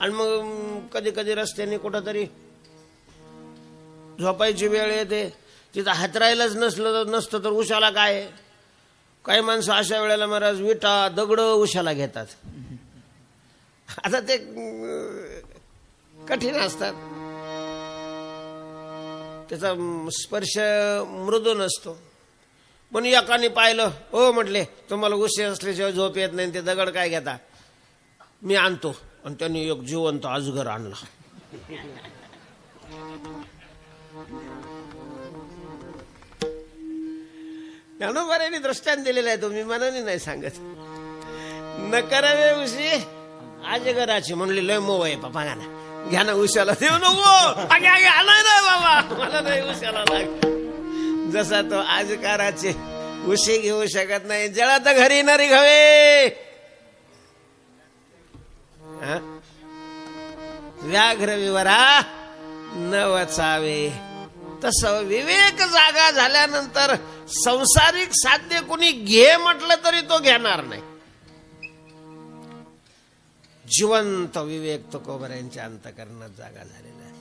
आणि मग कधी कधी रस्त्याने कुठंतरी झोपायची वेळ येते, तिथं हातरायलाच नसतं तर उशाला काय. काही माणसं अशा वेळेला महाराज विटा दगड उशाला घेतात. आता ते कठीण असतात, त्याचा स्पर्श मृदू नसतो. पण एकाने पाहिलं, हो म्हटले तुम्हाला उशी असल्याशिवाय झोप येत नाही, ते दगड काय घेता, मी आणतो. आणि त्यांनी एक जिवंत अजगर आणला. ज्ञानोबारांनी दृष्टांत दिलेला आहे, तुम्ही मनाने नाही सांगत. न करावे उशी अजगराची म्हणली लय मोह आहे बाबा, घ्या ना उशाला. देऊ नको आलाय ना बाबा, मला नाही उशाला लाग. जसा तो अजगराचे उशी घेऊ शकत नाही, जळत घरी न रिघवे, व्याघ्र विवरा न वचावे. तसं विवेक जागा झाल्यानंतर संसारिक साध्य कुणी घे म्हटलं तरी तो घेणार नाही. जिवंत विवेक तुकोबारायांच्या अंतःकरणात जागा झालेला आहे.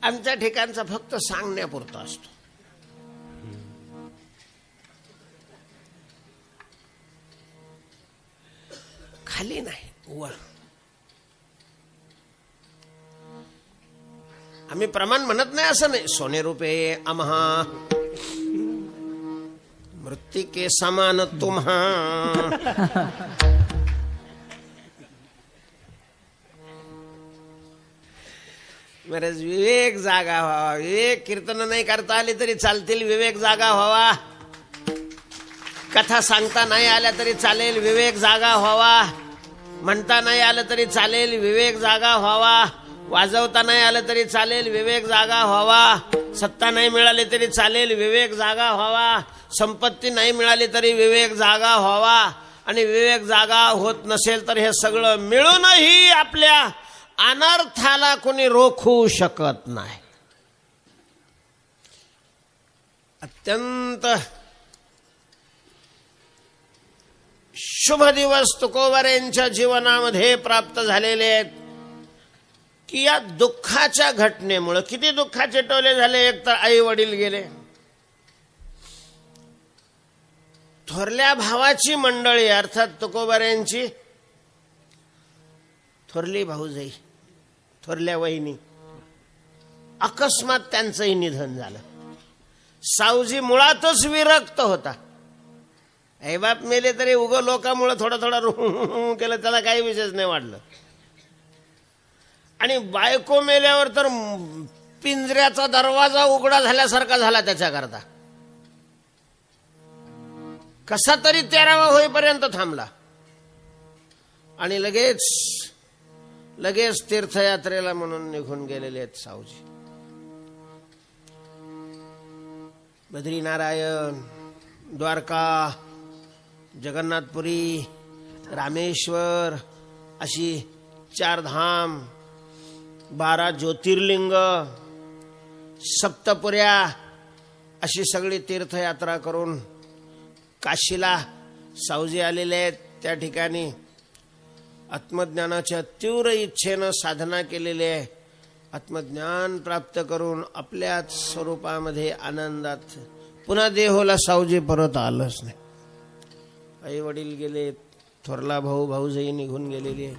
आमच्या ठिकाणचा फक्त सांगण्यापुरता असतो. खाली नाही, वर. आम्ही प्रमाण म्हणत नाही असं नाही. सोने रुपये आम्हा मृत्तिके समान तुम्हा. महाराज विवेक जागा व्हावा. विवेक कीर्तन नाही करता आली तरी चालतील, विवेक जागा व्हावा. कथा सांगता नाही आल्या तरी चालेल, विवेक जागा व्हावा. म्हणता नाही आलं तरी चालेल, विवेक जागा व्हावा. वाजवता नाही आलं तरी चालेल, विवेक जागा व्हावा. सत्ता नाही मिळाली तरी चालेल, विवेक जागा व्हावा. संपत्ती नाही मिळाली तरी विवेक जागा व्हावा. आणि विवेक जागा होत नसेल तर हे सगळं मिळूनही आपल्या अनर्थाला कोणी रोखू शकत नाही. अत्यंत शुभ दिवस तुकोबारायांच्या जीवनामध्ये प्राप्त झालेले आहेत की या दुःखाच्या घटनेमुळे किती दुःखाचे टोले झाले. एक तर आई वडील गेले, थोरल्या भावाची मंडळी अर्थात तुकोबारायांची थोरली भाऊजाई, थोरल्या वहिनी, अकस्मात त्यांचंही निधन झालं. सावजी मुळातच विरक्त होता. आई बाप मेले तरी उग लोकांमुळे थोडा थोडा केलं, त्याला काही विशेष नाही वाटलं. आणि बायको मेल्यावर तर पिंजऱ्याचा दरवाजा उघडा झाल्यासारखा झाला त्याच्याकरता. कसा तरी 13वा होईपर्यंत थांबला आणि लगेच लगेच तीर्थयात्रेला म्हणून निघून गेलेले आहेत सावजी. बद्रीनारायण, द्वारका, जगन्नाथपुरी, रामेश्वर अशी 4 धाम, 12 ज्योतिर्लिंग, सप्तपुऱ्या अशी सगळी तीर्थयात्रा करून काशीला सावजी आलेले आहेत. त्या ठिकाणी आत्मज्ञानाच्या तीव्र इच्छेनं साधना केलेली आहे. आत्मज्ञान प्राप्त करून आपल्याच स्वरूपामध्ये आनंदात पुन्हा देहोला सावजी परत आलंच नाही. आई वडील गेले, थोरला भाऊ भाऊजाई निघून गेलेली आहे.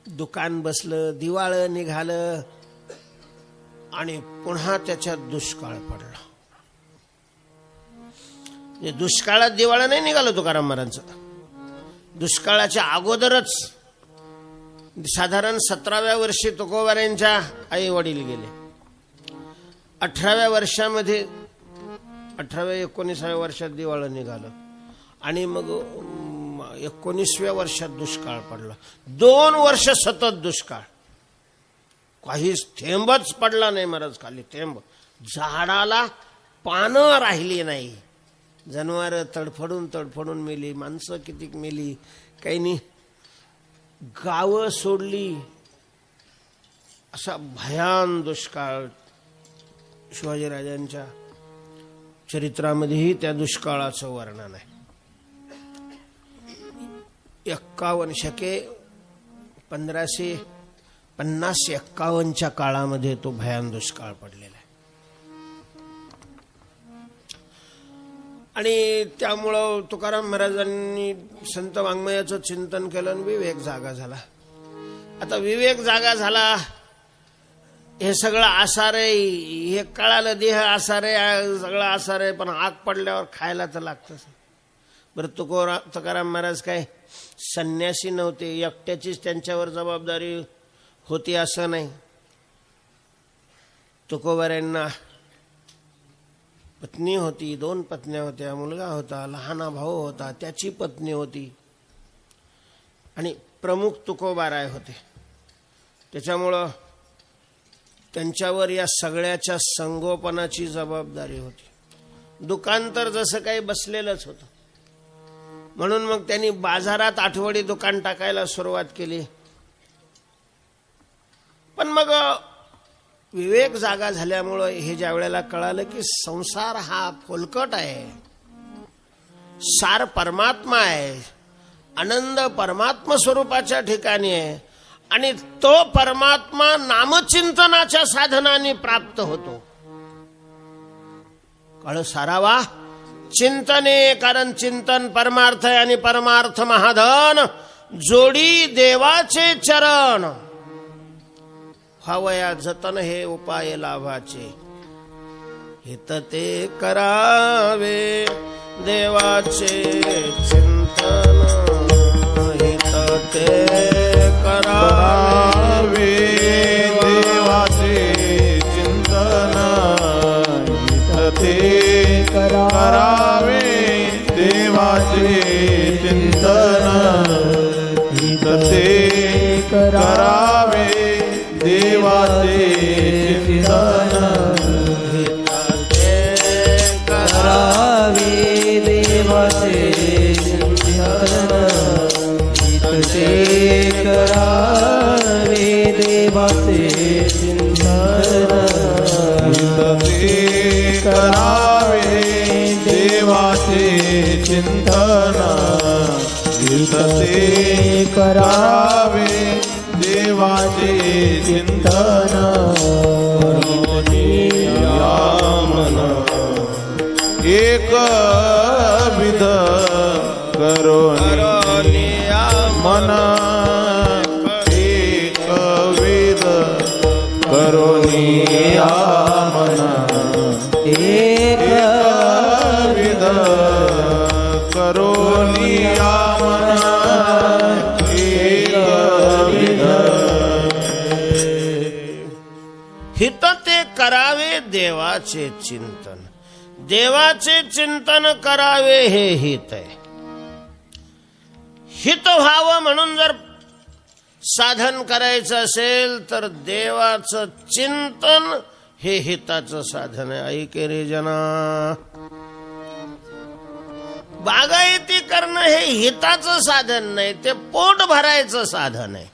दुकान बसलं, दिवाळं निघालं आणि पुन्हा त्याच्यात दुष्काळ पडला. दुष्काळात दिवाळं नाही निघालं तुकाराम महाराजांचं. दुष्काळाच्या अगोदरच साधारण 17व्या वर्षी तुकोबारायांच्या आई वडील गेले. 18व्या वर्षामध्ये 18व्या-19व्या वर्षात दिवाळं निघालं आणि मग 19व्या वर्षात दुष्काळ पडला. 2 वर्ष सतत दुष्काळ, काहीच थेंबच पडला नाही महाराज, खाली थेंब. झाडाला पानं राहिली नाही. जनावर तडफडून तडफडून मेली, माणसं किती मेली, काही नाही. गावं सोडली. असा भयान दुष्काळ शिवाजीराजांच्या चरित्रामध्येही त्या दुष्काळाचं वर्णन आहे. 51 शके 1550-51च्या काळामध्ये तो भयान दुष्काळ पडलेला आहे. आणि त्यामुळं तुकाराम महाराजांनी संत वाङ्मयाचं चिंतन केलं आणि विवेक जागा झाला. आता विवेक जागा झाला, हे सगळं आसार आहे, हे कळालं देह आसार आहे, सगळं आसार आहे, पण आग पडल्यावर खायला तर लागतंच. बरं तुकाराम महाराज काय संन्यासी नव्हते, एकट्याचीच त्यांच्यावर जबाबदारी होती असं नाही. तुकोबारायांना पत्नी होती, 2 पत्न्या होत्या, मुलगा होता, लहान भाऊ होता, त्याची पत्नी होती आणि प्रमुख तुकोबाराय होते. त्याच्यामुळं त्यांच्यावर या सगळ्याच्या संगोपनाची जबाबदारी होती. दुकान तर जसं काही बसलेलंच होतं, म्हणून मग त्यांनी बाजारात आठवडी दुकान टाकायला सुरुवात केली. पण मग विवेक जागा झाल्यामुळं हे ज्या वेळेला कळालं की संसार हा फोलकट आहे, सार परमात्मा आहे, आनंद परमात्मा स्वरूपाच्या ठिकाणी आहे आणि तो परमात्मा नामचिंतनाच्या साधनाने प्राप्त होतो. कळ सारावा चिंतने, कारण चिंतन परमार्थ आहे आणि परमार्थ महाधन. जोडी देवाचे चरण, व्हावया जतन हे उपाय लाभाचे. हित ते करावे देवाचे चिंतन, हित ते करावे देवाचे चिंतन, हित ते करावे देवाचे चिंतन, हित ते करावे देवाचे चिंतन, हित ते करावे देवाचे चिंतन, हित ते करावे देवाचे चिंतन, हित ते करावे देवाचे चिंतन, हित ते करावे देवाचे चिंतन. मन एक विध करोनी मन, एक विध करोनी मन, एक विध करोनी मन, एक विध. हित ते करावे देवाचे चिंतन. देवाचे चिंतन करावे हे हित आहे. हित व्हावं म्हणून जर साधन करायचं असेल तर देवाचं चिंतन हे हिताचं साधन आहे. ऐके रे जना, बागायती करणं हे हिताचं साधन नाही, ते पोट भरायचं साधन आहे.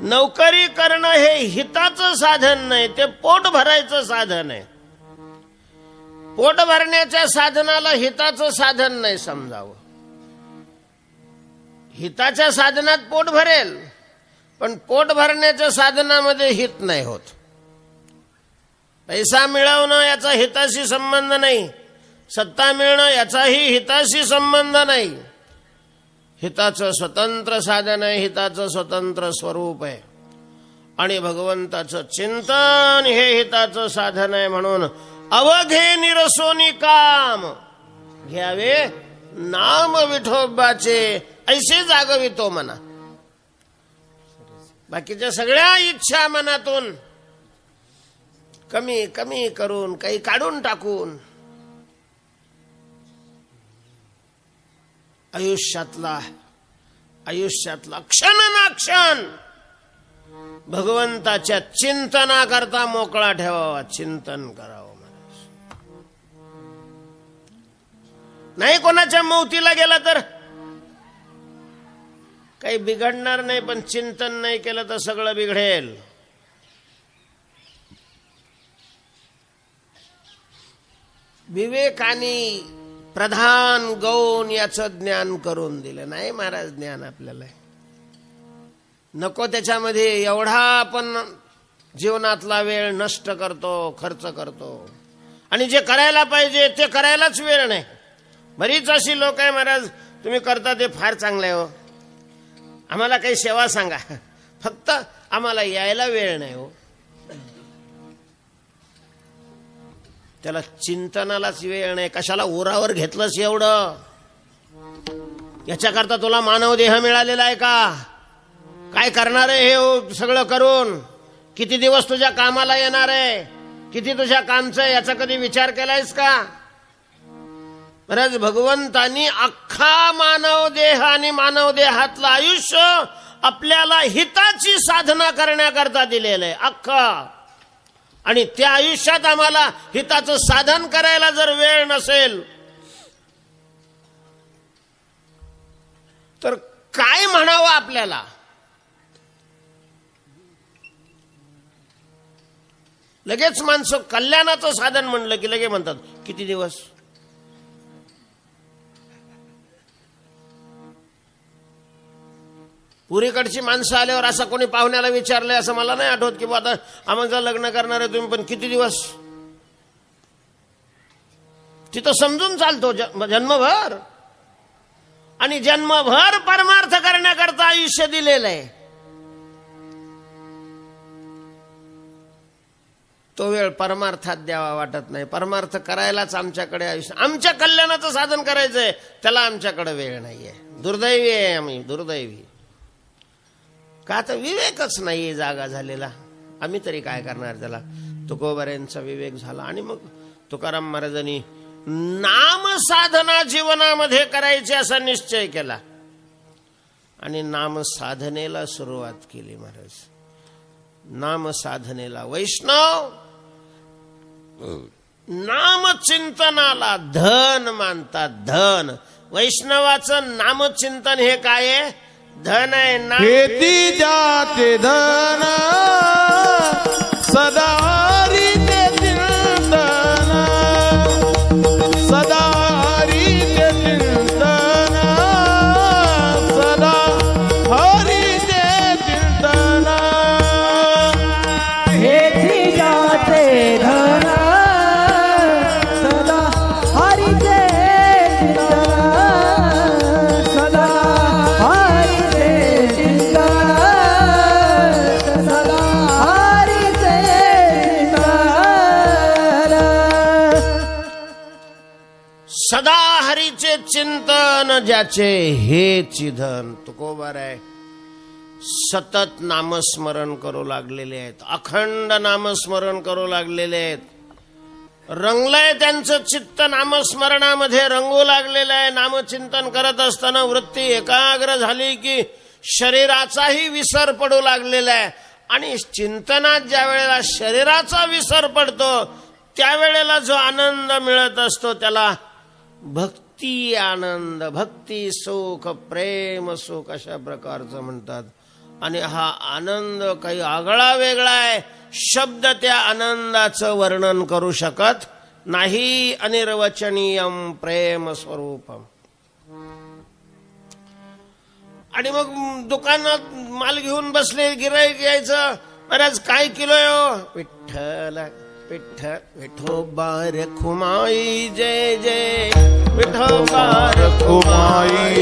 नोकरी करणं हे हिताचं साधन नाही, ते पोट भरायचं साधन आहे. पोट भरण्याच्या साधनाला हिताचं साधन नाही समजावं. हिताच्या साधनात पोट भरेल, पण पोट भरण्याच्या साधनामध्ये हित नाही होत. पैसा मिळवणं याचा हिताशी संबंध नाही, सत्ता मिळणं याचाही हिताशी संबंध नाही. हिताचं स्वतंत्र साधन आहे, हिताचं स्वतंत्र स्वरूप आहे. आणि भगवंताचं चिंतन हे हिताचं साधन आहे. म्हणून अवघे निरसोनी काम घ्यावे नाम विठोबाचे, ऐसे जागवितो मना. बाकीच्या सगळ्या इच्छा मनातून कमी कमी करून, काही काढून टाकून आयुष्यातला क्षण ना क्षण भगवंताच्या चिंतनाकरता मोकळा ठेवावा, चिंतन करावं. नाही कोणाच्या मौतीला गेला तर काही बिघडणार नाही, पण चिंतन नाही केलं तर सगळं बिघडेल. विवेकाने प्रधान गौण याचं ज्ञान करून दिलं. नाही महाराज, ज्ञान आपल्याला नको, त्याच्यामध्ये एवढा आपण जीवनातला वेळ नष्ट करतो, खर्च करतो, आणि जे करायला पाहिजे ते करायलाच वेळ नाही. बरीच अशी लोक आहे, महाराज तुम्ही करता ते फार चांगलं आहे हो, आम्हाला काही सेवा सांगा, फक्त आम्हाला यायला वेळ नाही हो. त्याला चिंतनालाच वेळ नाही. कशाला उरावर घेतलंस एवढं? याच्याकरता तुला मानव देह मिळालेला आहे का? काय करणार आहे हे सगळं करून? किती दिवस तुझ्या कामाला येणार आहे? किती तुझ्या कामचं याचा कधी विचार केलायस का? महाराज भगवंतांनी अख्खा मानव देह आणि मानव देहातलं आयुष्य आपल्याला हिताची साधना करण्याकरता दिलेलं आहे, अख्खा. आणि त्या आयुष्यात आम्हाला हिताचं साधन करायला जर वेळ नसेल तर काय म्हणावं आपल्याला? लगेच माणसं कल्याणाचं साधन म्हणलं की लगे म्हणतात किती दिवस. पुरीकडची माणसं आल्यावर असं कोणी पाहुण्याला विचारलंय असं मला नाही आठवत की आता आम्हाला लग्न करणार आहे तुम्ही, पण किती दिवस? तिथं समजून चालतो जन्मभर. आणि जन्मभर परमार्थ करण्याकरता आयुष्य दिलेलं आहे. तो वेळ परमार्थात द्यावा वाटत नाही. परमार्थ करायलाच आमच्याकडे आयुष्य, आमच्या कल्याणाचं साधन करायचंय, त्याला आमच्याकडे वेळ नाहीये. दुर्दैवी आहे आम्ही, दुर्दैवी. का तर विवेकच नाहीये जागा झालेला. आम्ही तरी काय करणार त्याला? तुकोबाऱ्यांचा विवेक झाला. आणि मग तुकाराम महाराजांनी नाम साधना जीवनामध्ये करायची असा निश्चय केला आणि नाम साधनेला सुरुवात केली. महाराज नाम साधनेला, वैष्णव नाम चिंतनाला धन मानतात. धन, वैष्णवाचं नामचिंतन हे काय आहे? धन आहे. खेती जाते धन सदा हरी ते चिंतन, सदा हरी ते चिंतन, सदा हरी ते चिंतन. हेची जाते धन सदा हरीचे चिंतन, सदा हरीचे चिंतन, सदा हरीचे चिंतन. सदा हरीचे चिंतन ज्याचे हेची धन. तुकोबार आहे, सतत नामस्मरण करू लागलेले आहेत, अखंड नामस्मरण करू लागलेले आहेत. रंगलंय त्यांचं चित्त नामस्मरणामध्ये, रंगू लागलेलं आहे. नामचिंतन करत असताना वृत्ती एकाग्र झाली की शरीराचाही विसर पडू लागलेला आहे. आणि चिंतनात ज्या वेळेला शरीराचा विसर पडतो त्यावेळेला जो आनंद मिळत असतो त्याला भक्ती आनंद, भक्ती सुख, प्रेम सुख अशा प्रकारचं म्हणतात. आणि हा आनंद काही आगळा वेगळा आहे. शब्द त्या आनंदाचं वर्णन करू शकत नाही. अनिर्वचनीयम प्रेम स्वरूपम. आणि मग दुकानात माल घेऊन बसले, गिऱ्हाईक यायचं, महाराज काय किलो आहे हो? विठ्ठल विठ्ठल विठोबा रखुमाई जय जय विठोबा रखुमाई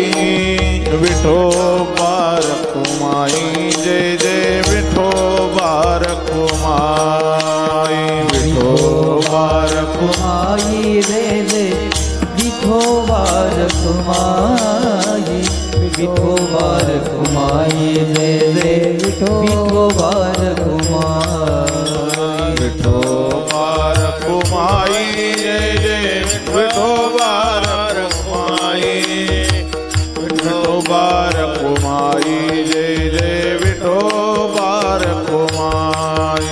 विठोबा रखुमाई जय जय विठोबा रखुमाई विठोबा रखुमाई जय जय विठोबा रखुमाई विठोबा रखुमाई जय जय विठोबा रखुमाई विठोबा रखुमाई जय जय विठोबा रखुमाई विठोबा रखुमाई जय जय विठोबा रखुमाई.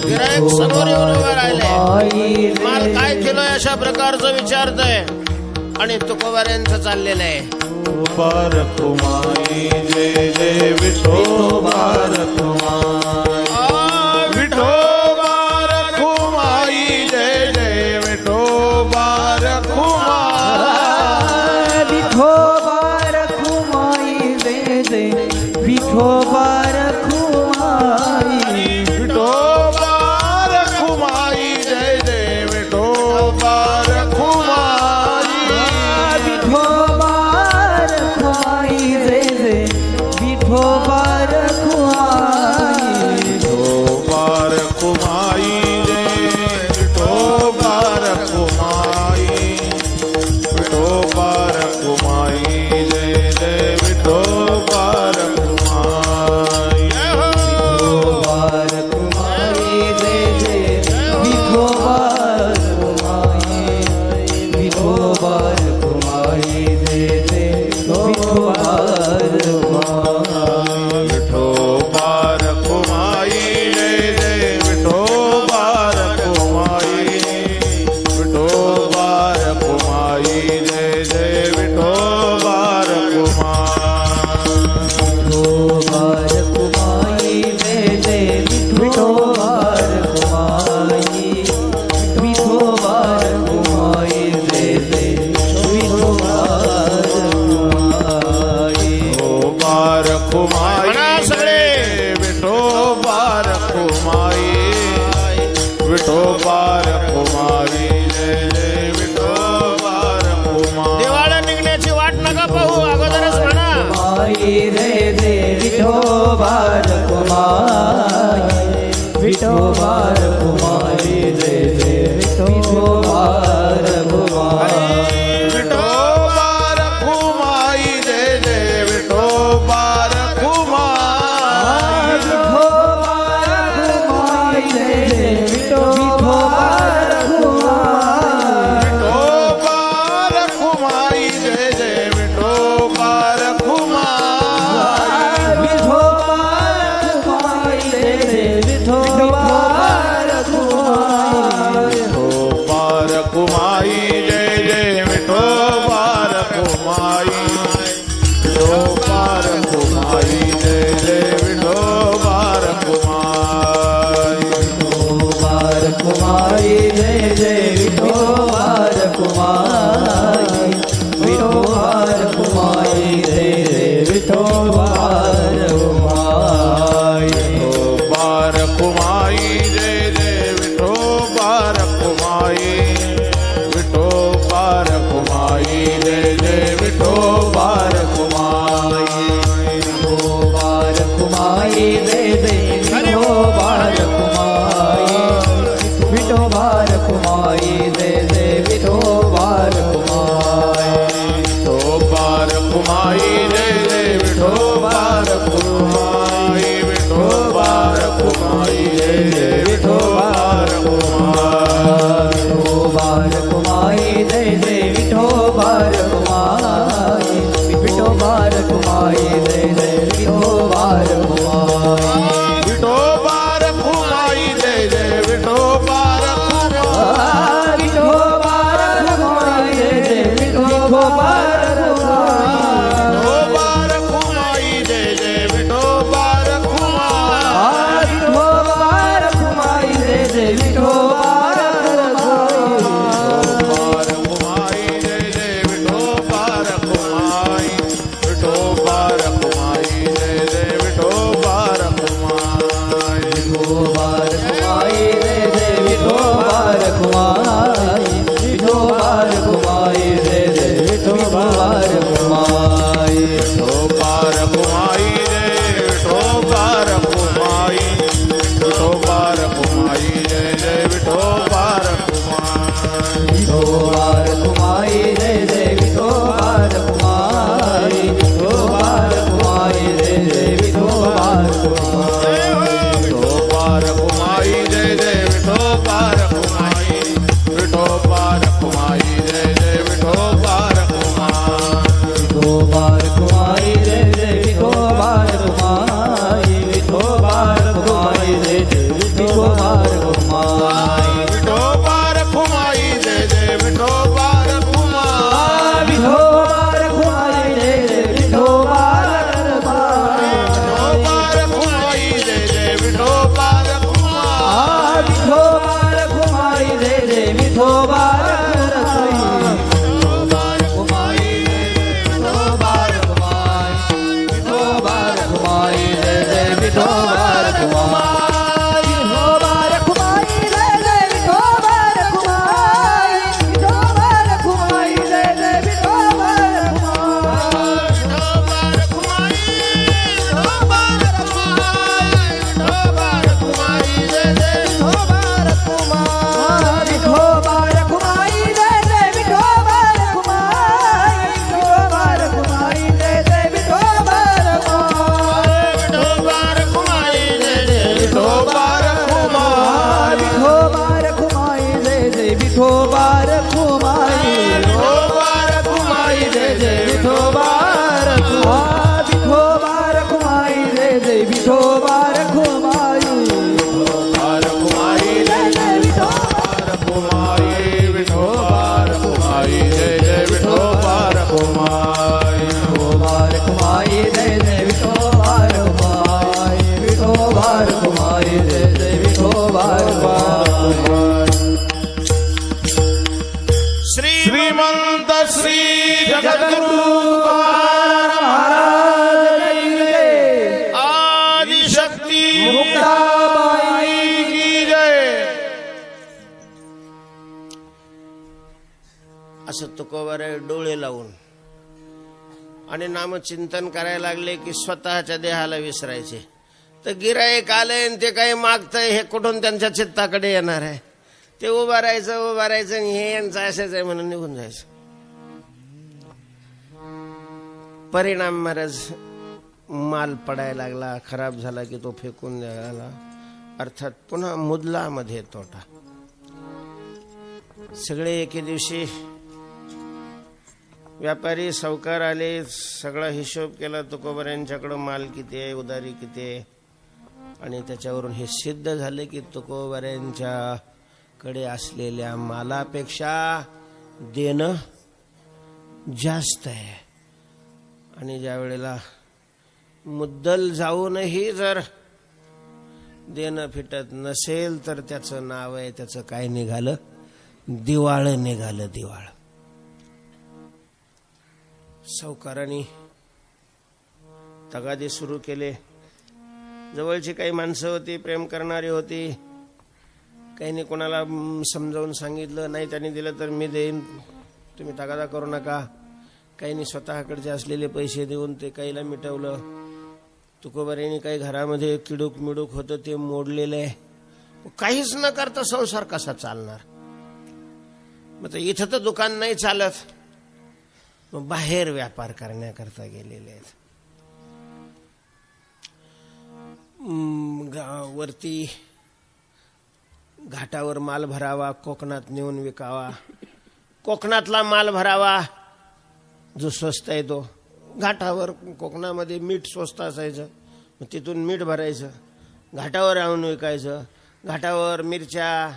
गिऱ्हाईक समोर येऊन उभं राहिले. माल काय किलो आहे अशा प्रकारचं विचारतंय. आणि तुकोबाऱ्यांचं चाललेलं आहे. विठोबा रखुमाई जय जय विठोबा रखुमाई विठोबा रखुमाई जय जय विठोबा रखुमाई विठोबा रखुमाई जय जय विठोबा रखुमाई विठोबा रखुमाई जय जय विठोबा रखुमाई विठोबा रखुमाई जय जय विठोबा रखुमाई विठोबा रखुमाई जय विठोबा रखुमाई विठोबा रखुमाई जय जय विठोबा रखुमाई विठोबा रखुमाई जय जय विठोबा रखुमाई विठोबा रखुमाई जय जय विठोबा रखुमाई विठोबा रखुमाई जय जय विठोबा रखुमाई विठोबा रखुमाई जय जय विठोबा रखुमाई विठोबा रखुमाई जय जय विठोबा रखुमाई विठोबा रखुमाई जय जय विठोबा रखुमाई विठोबा रखुमाई म्हणा सगळे. विठोबा रखुमाई विठोबा रखुमाई जय जय विठोबा रखुमाई दिवाळी निघण्याची वाट नका पाहू, अगोदरच म्हणा. रखुमाई जय जय विठोबा रखुमाई विठोबा रखुमाई जय जय विठोबा रखुमाई विठोबा रखुमाई जय जय विठोबा रखुमाई जय जय विठोबा रखुमाई विठोबा रखुमाई जय जय विठोबा रखुमाई विठोबा रखुमाई जय जय विठोबा विठोबा रखुमाई जय जय विठोबा रखुमाई विठोबा रखुमाई जय जय विठोबा रखुमाई जय जय विठोबा रखुमाई विठोबा रखुमाई जय जय विठोबा रखुमाई विठोबा रखुमाई जय जय विठोबा रखुमाई विठोबा रखुमाई जय जय विठोबा रखुमाई विठोबा रखुमाई जय विठोबा रखुमाई विठोबा रखुमाई जय जय विठोबा रखुमाई विठोबा रखुमाई जय जय विठोबा रखुमाई विठोबा रखुमाई जय जय विठोबा रखुमाई विठोबा रखुमाई जय जय विठोबा रखुमाई विठोबा रखुमाई जय जय विठोबा रखुमाई विठोबा रखुमाई जय जय विठोबा रखुमाई विठोबा रखुमाई जय जय विठोबा रखुमाई विठोबा रखुमाई जय जय विठोबा रखुमाई विठोबा रखुमाई जय जय विठोबा रखुमाई विठोबा रखुमाई जय जय विठोबा रखुमाई विठोबा रखुमाई जय जय विठोबा रखुमाई विठोबा रखुमाई विठोबा रखुमाई जय जय विठोबा रखुमाई विठोबा रखुमाई जय जय विठोबा रखुमाई विठोबा रखुमाई जय जय विठोबा रखुमाई विठोबा रखुमाई विठोबा रखुमाई विठोबा रखुमाई जय जय विठोबा रखुमाई विठोबा रखुमाई जय जय विठोबा रखुमाई विठोबा रखुमाई जय जय विठोबा रखुमाई विठोबा रखुमाई जय जय विठोबा रखुमाई विठोबा रखुमाई जय जय विठोबा रखुमाई विठोबा रखुमाई जय जय विठोबा रखुमाई विठोबा रखुमाई जय जय विठोबा रखुमाई रखुमाई जय जय विठोबा रखुमाई विठोबा रखुमाई जय जय विठोबा रखुमाई विठोबा रखुमाई जय जय विठोबा रखुमाई विठोबा रखुमाई जय जय विठोबा रखुमाई श्रीमंत श्री जगद्गुरु तुकाराम महाराज की जय आदिशक्ती मुक्ताबाई की जय. असं तुकोबाराय डोळे लावून आणि नामचिंतन करायला लागले की स्वतःच्या देहाला विसरायचे. तर गिराईक आलंय आणि ते काही मागतंय हे कुठून त्यांच्या चित्ताकडे येणार आहे. ते उभं राहायचं आणि हे यांचं असंच आहे म्हणून निघून जायचं. परिणाम महाराज माल पडायला लागला, खराब झाला की तो फेकून द्यायला, अर्थात पुन्हा मुदलामध्ये तोटा. सगळे एके दिवशी व्यापारी सावकार आले, सगळा हिशोब केला, तुकोबार यांच्याकडं माल किती आहे, उधारी किती आहे, आणि त्याच्यावरून हे सिद्ध झाले की तुकोबार यांच्याकडे असलेल्या मालापेक्षा देणं जास्त आहे. आणि ज्या वेळेला मुद्दल जाऊनही जर देणं फिटत नसेल तर त्याचं नाव आहे, त्याचं काय निघालं, दिवाळ निघालं, दिवाळ. सावकारांनी तगादे सुरू केले. जवळची काही माणसं होती, प्रेम करणारी होती. काहींनी कोणाला समजावून सांगितलं, नाही त्यांनी दिलं तर मी देईन, तुम्ही तगादा करू नका. काहींनी स्वतःकडचे असलेले पैसे देऊन ते काहीला मिटवलं. तुकोबारांनी काही घरामध्ये किडूक मिडूक होतं ते मोडलेलं आहे. काहीच न करता संसार कसा चालणार. मग इथं तर दुकान नाही चालत, मग बाहेर व्यापार करण्याकरता गेलेले आहेत. वरती घाटावर माल भरावा, कोकणात नेऊन विकावा, कोकणातला माल भरावा जो स्वस्त आहे तो, घाटावर कोकणामध्ये मीठ स्वस्त असायचं, मग तिथून मीठ भरायचं, घाटावर आणून विकायचं. घाटावर मिरच्या,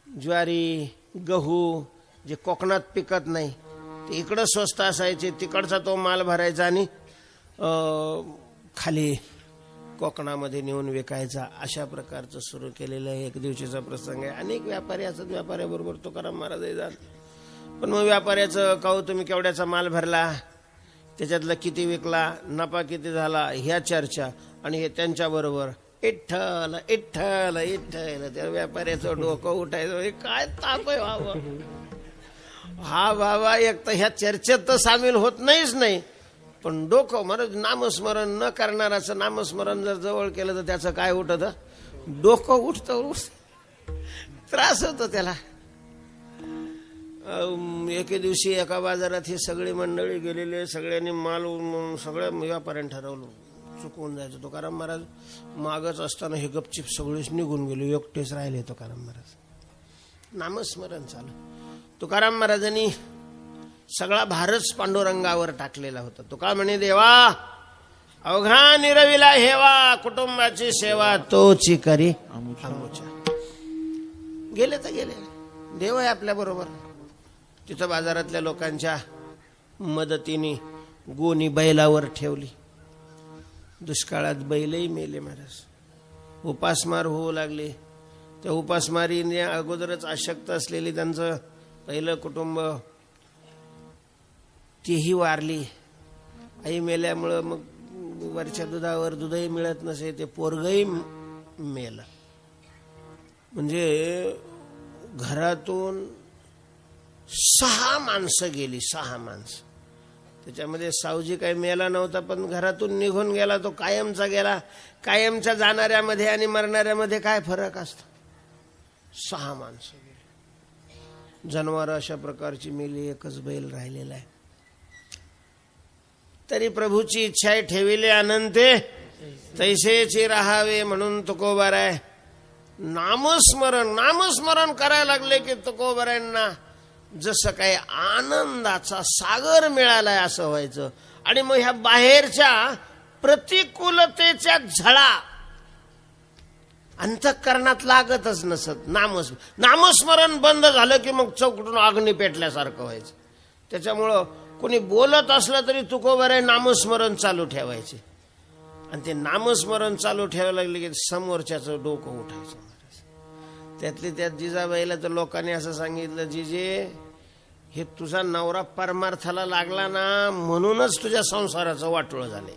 ज्वारी, गहू जे कोकणात पिकत नाही ते इकडं स्वस्त असायचे, तिकडचा तो माल भरायचा आणि खाली कोकणामध्ये नेऊन विकायचा. अशा प्रकारचं सुरू केलेलं आहे. एक दिवशीचा प्रसंग आहे. अनेक व्यापारी असतात, व्यापाऱ्याबरोबर तुकाराम महाराज जात. पण मग व्यापाऱ्याचं काहू तुम्ही केवढ्याचा माल भरला, त्याच्यातला किती विकला, नफा किती झाला, ह्या चर्चा. आणि हे त्यांच्याबरोबर इठ्ठल इठ्ठल इठ्ठल. त्या व्यापाऱ्याचं डोकं उठायचं, हे काय ताप आहे बाबा. हा बाबा एक तर ह्या चर्चेत तर सामील होत नाहीच नाही, पण डोकं महाराज नामस्मरण न करणाराचं नामस्मरण जर जवळ केलं तर त्याचं काय उठत, डोकं उठतं. त्रास होतो त्याला. एके दिवशी एका बाजारात ही सगळी मंडळी गेलेले, सगळ्यांनी माल सगळ्या व्यापाऱ्यांनी ठरवलं चुकवून जायचं. तुकाराम महाराज मागच असताना हे गपचिप सगळेच निघून गेले, एकटेच राहिले तुकाराम महाराज. नामस्मरण चालू. तुकाराम महाराजांनी सगळा भारच पांडुरंगावर टाकलेला होता. तुका म्हणे देवा अवघा निरविला हेवा, कुटुंबाची सेवा तोची करी आमुच्या. गेले तर गेले, देव आहे आपल्या बरोबर. तिथं बाजारातल्या लोकांच्या मदतीने गोणी बैलावर ठेवली. दुष्काळात बैलही मेले महाराज. उपासमार होऊ लागले. त्या उपासमारीने अगोदरच अशक्त असलेली त्यांचं पहिलं कुटुंब तीही वारली. आई मेल्यामुळं मग वरच्या दुधावर दूधही मिळत नसे, ते पोरगही मेलं. म्हणजे घरातून 6 माणसं गेली, 6 माणसं. त्याच्यामध्ये सावजी काही मेला नव्हता, पण घरातून निघून गेला तो कायमचा गेला. कायमच्या जाणाऱ्यामध्ये आणि मरणाऱ्यामध्ये काय फरक असतो. 6 माणसं गेली. जनावर अशा प्रकारची मेली, एकच बैल राहिलेला आहे. तरी प्रभूची इच्छा आहे ठेविले अनंते तैसेची राहावे, म्हणून तुकोबाराय नामस्मरण करायला लागले की तुकोबारायांना जसं काही आनंदाचा सागर मिळालाय असं व्हायचं. आणि मग ह्या बाहेरच्या प्रतिकूलतेच्या झळा अंतःकरणात लागतच नसत. नामस्मरण बंद झालं की मग चौकटून अग्नी पेटल्यासारखं व्हायचं. त्याच्यामुळं कोणी बोलत असलं तरी तुकोबाराय नामस्मरण चालू ठेवायचे. आणि ते नामस्मरण चालू ठेवायला लागले की समोरच्याचं डोकं उठायचं. त्यातली त्यात जिजाबाईला तर लोकांनी असं सांगितलं, जिजे हे तुझा नवरा परमार्थाला लागला ना, म्हणूनच तुझ्या संसाराचं वाटोळं झालंय.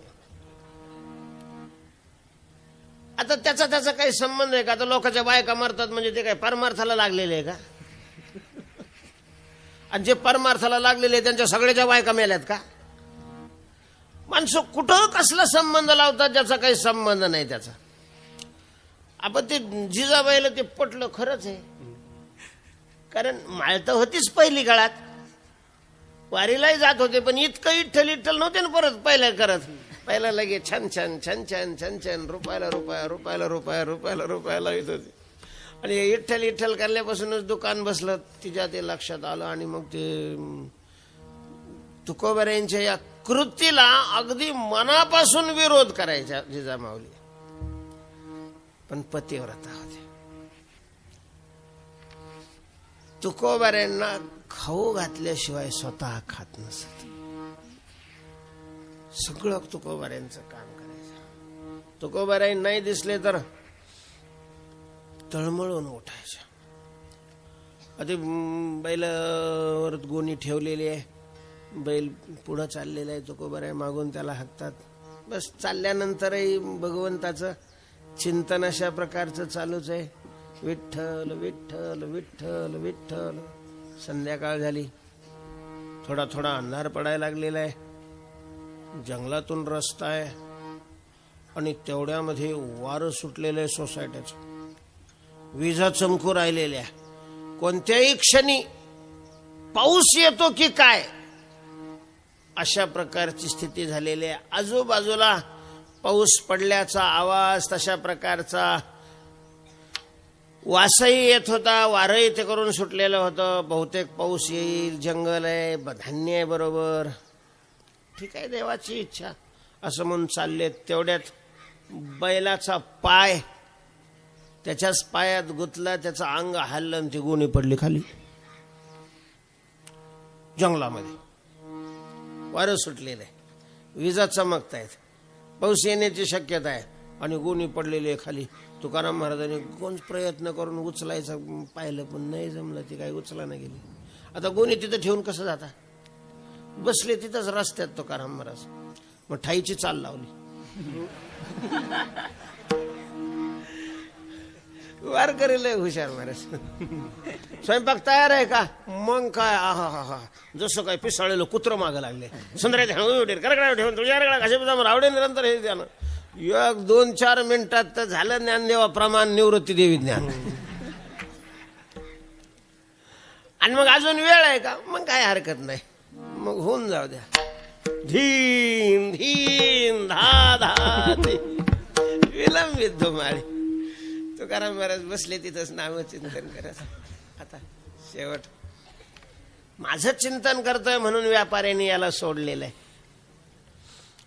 आता त्याचा काही संबंध आहे का? आता लोकांच्या बायका मरतात म्हणजे ते काय परमार्थाला लागलेले आहे का? आणि जे परमार्थाला लागलेले त्यांच्या सगळ्याच्या बायका मेल्यात का? माणसं कुठं कसला संबंध लावतात ज्याचा काही संबंध नाही त्याचा. आपण ते जिजाबाईला ते पटलं, खरंच आहे. कारण माळतं होतीच पहिली काळात, वारीलाही जात होते, पण इतकं इठ्ठल नव्हते ना परत पहिल्या करत. पहिला लगे छान रुपयाला येत होते. आणि इठ्ठल करल्यापासूनच दुकान बसलं तिच्या ते लक्षात आलं. आणि मग ते तुकोबारायांच्या या कृतीला अगदी मनापासून विरोध करायचा जिजामाऊली. पण पतिव्रता होते. तुकोबारायांना खाऊ घातल्याशिवाय स्वतः खात नसत. सगळं तुकोबारायांचं काम करायचं. तुकोबाराय नाही दिसले तर तळमळून उठायच्या. आधी बैलावर गोणी ठेवलेली आहे, बैल पुढं चाललेला आहे, तुकोबाराय मागून त्याला हाकतात. बस चालल्यानंतरही भगवंताचं चिंतन अशा प्रकारचं चालूच आहे. विठ्ठल विठ्ठल विठ्ठल विठ्ठल. संध्याकाळ झाली, थोडा अंधार पडायला लागलेला आहे. जंगलातून रस्ता आहे आणि तेवढ्यामध्ये वारं सुटलेलं आहे सोसायटीचं. विजा चमकू राहिलेल्या. कोणत्याही क्षणी पाऊस येतो की काय अशा प्रकारची स्थिती झालेली आहे. आजूबाजूला पाऊस पडल्याचा आवाज, तशा प्रकारचा वासही येत होता, वारही ते करून सुटलेलं होतं. बहुतेक पाऊस येईल, जंगल आहे, धान्य आहे बरोबर. ठीक आहे देवाची इच्छा असं म्हणून चालले. तेवढ्यात बैलाचा पाय त्याच्याच पायात गुतला, त्याचं अंग हललं आणि ती गोणी पडली खाली जंगलामध्ये. वारं सुटलेलं आहे, विजा चमकतायत, पाऊस येण्याची शक्यता आहे आणि गोणी पडलेली आहे खाली. तुकाराम महाराजांनी कोण प्रयत्न करून उचलायचं पाहिलं पण नाही जमलं, ती काही उचला नाही गेली. आता गोणी तिथं ठेवून कसं जाता, बसले तिथंच रस्त्यात तुकाराम महाराज. मग ठाईची चाल लावली, वार करेल हुशार महाराज. स्वयंपाक तयार आहे का, मग काय आहा, जसं काय पिसाळलेलं कुत्र मागं लागले. सुंदराचे ठेवून तुझ्या घासे रावडे निरंतर हे त्यानं 1-2-4 मिनिटात तर झालं ज्ञानदेवा प्रमाण निवृत्ती देवी ज्ञान. आणि मग अजून वेळ आहे का, मग काय हरकत नाही, मग होऊन जाऊ द्या. धीन धीन धा धा विलंबित धुमाळी. तुकाराम महाराज बसले तिथंच नामचिंतन करत. आता शेवट माझं चिंतन करतोय म्हणून व्यापाऱ्यांनी याला सोडलेलं आहे.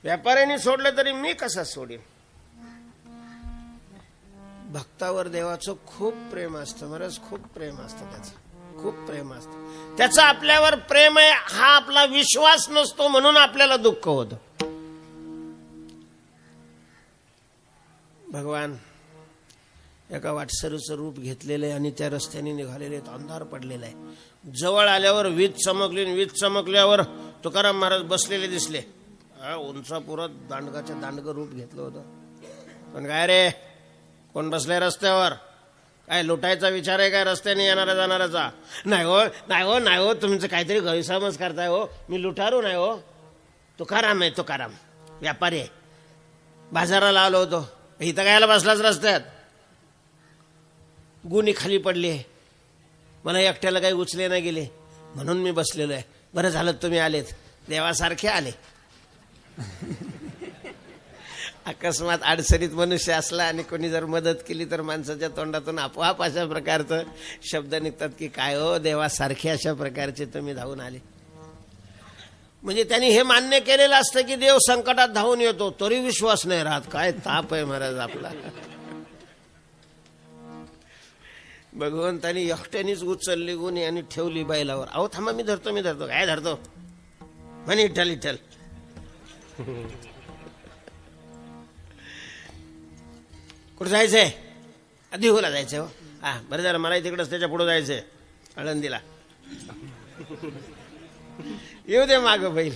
व्यापाऱ्यांनी सोडलं तरी मी कसा सोडीन. भक्तावर देवाचं खूप प्रेम असतं महाराज, खूप प्रेम असतं, त्याचं खूप प्रेम असतं. त्याचं आपल्यावर प्रेम आहे हा आपला विश्वास नसतो म्हणून आपल्याला दुःख होतं. भगवान एका वाटसरूचं रूप घेतलेलं आहे आणि त्या रस्त्याने निघालेले, अंधार पडलेला आहे. जवळ आल्यावर वीज चमकली, वीज चमकल्यावर तुकाराम महाराज बसलेले दिसले. उंचापुरात दांडगाच्या दांडगं रूप घेतलं होतं. पण काय रे, कोण बसलाय रस्त्यावर, काय लुटायचा विचार आहे काय रस्त्याने येणारा जाणाराचा? नाही हो, नाही हो, नाही हो, तुमचं काहीतरी गैरसमज करताय हो, मी लुटारू नाही हो. तुकाराम आहे, तुकाराम व्यापारी आहे, बाजाराला आलो होतो, इथं कायला बसलाच रस्त्यात? गुणी खाली पडली, मला एकट्याला काही उचले नाही गेले म्हणून मी बसलेलो आहे. बरं झालं तुम्ही आलेत, देवासारखे आले. अकस्मात अडचणीत मनुष्य असला आणि कोणी जर मदत केली तर माणसाच्या तोंडातून आपोआप अशा प्रकारचं शब्द निघतात की काय हो देवासारखे अशा प्रकारचे तुम्ही धावून आले. म्हणजे त्यांनी हे मान्य केलेलं असतं की देव संकटात धावून येतो, तरी विश्वास नाही राहत. काय ताप आहे महाराज आपला. भगवंतानी एकट्यानेच उचलली गुन्हे आणि ठेवली बैलावर. अहो थांबा, मी धरतो, मी धरतो. काय धरतो म्हणे, इठ्ठल इठ्ठल. कुठं जायचंय? देहूला जायचंय हो. हा बरं झालं, मला तिकडंच त्याच्या पुढे जायचंय, आळंदीला. येऊ दे माग बैल.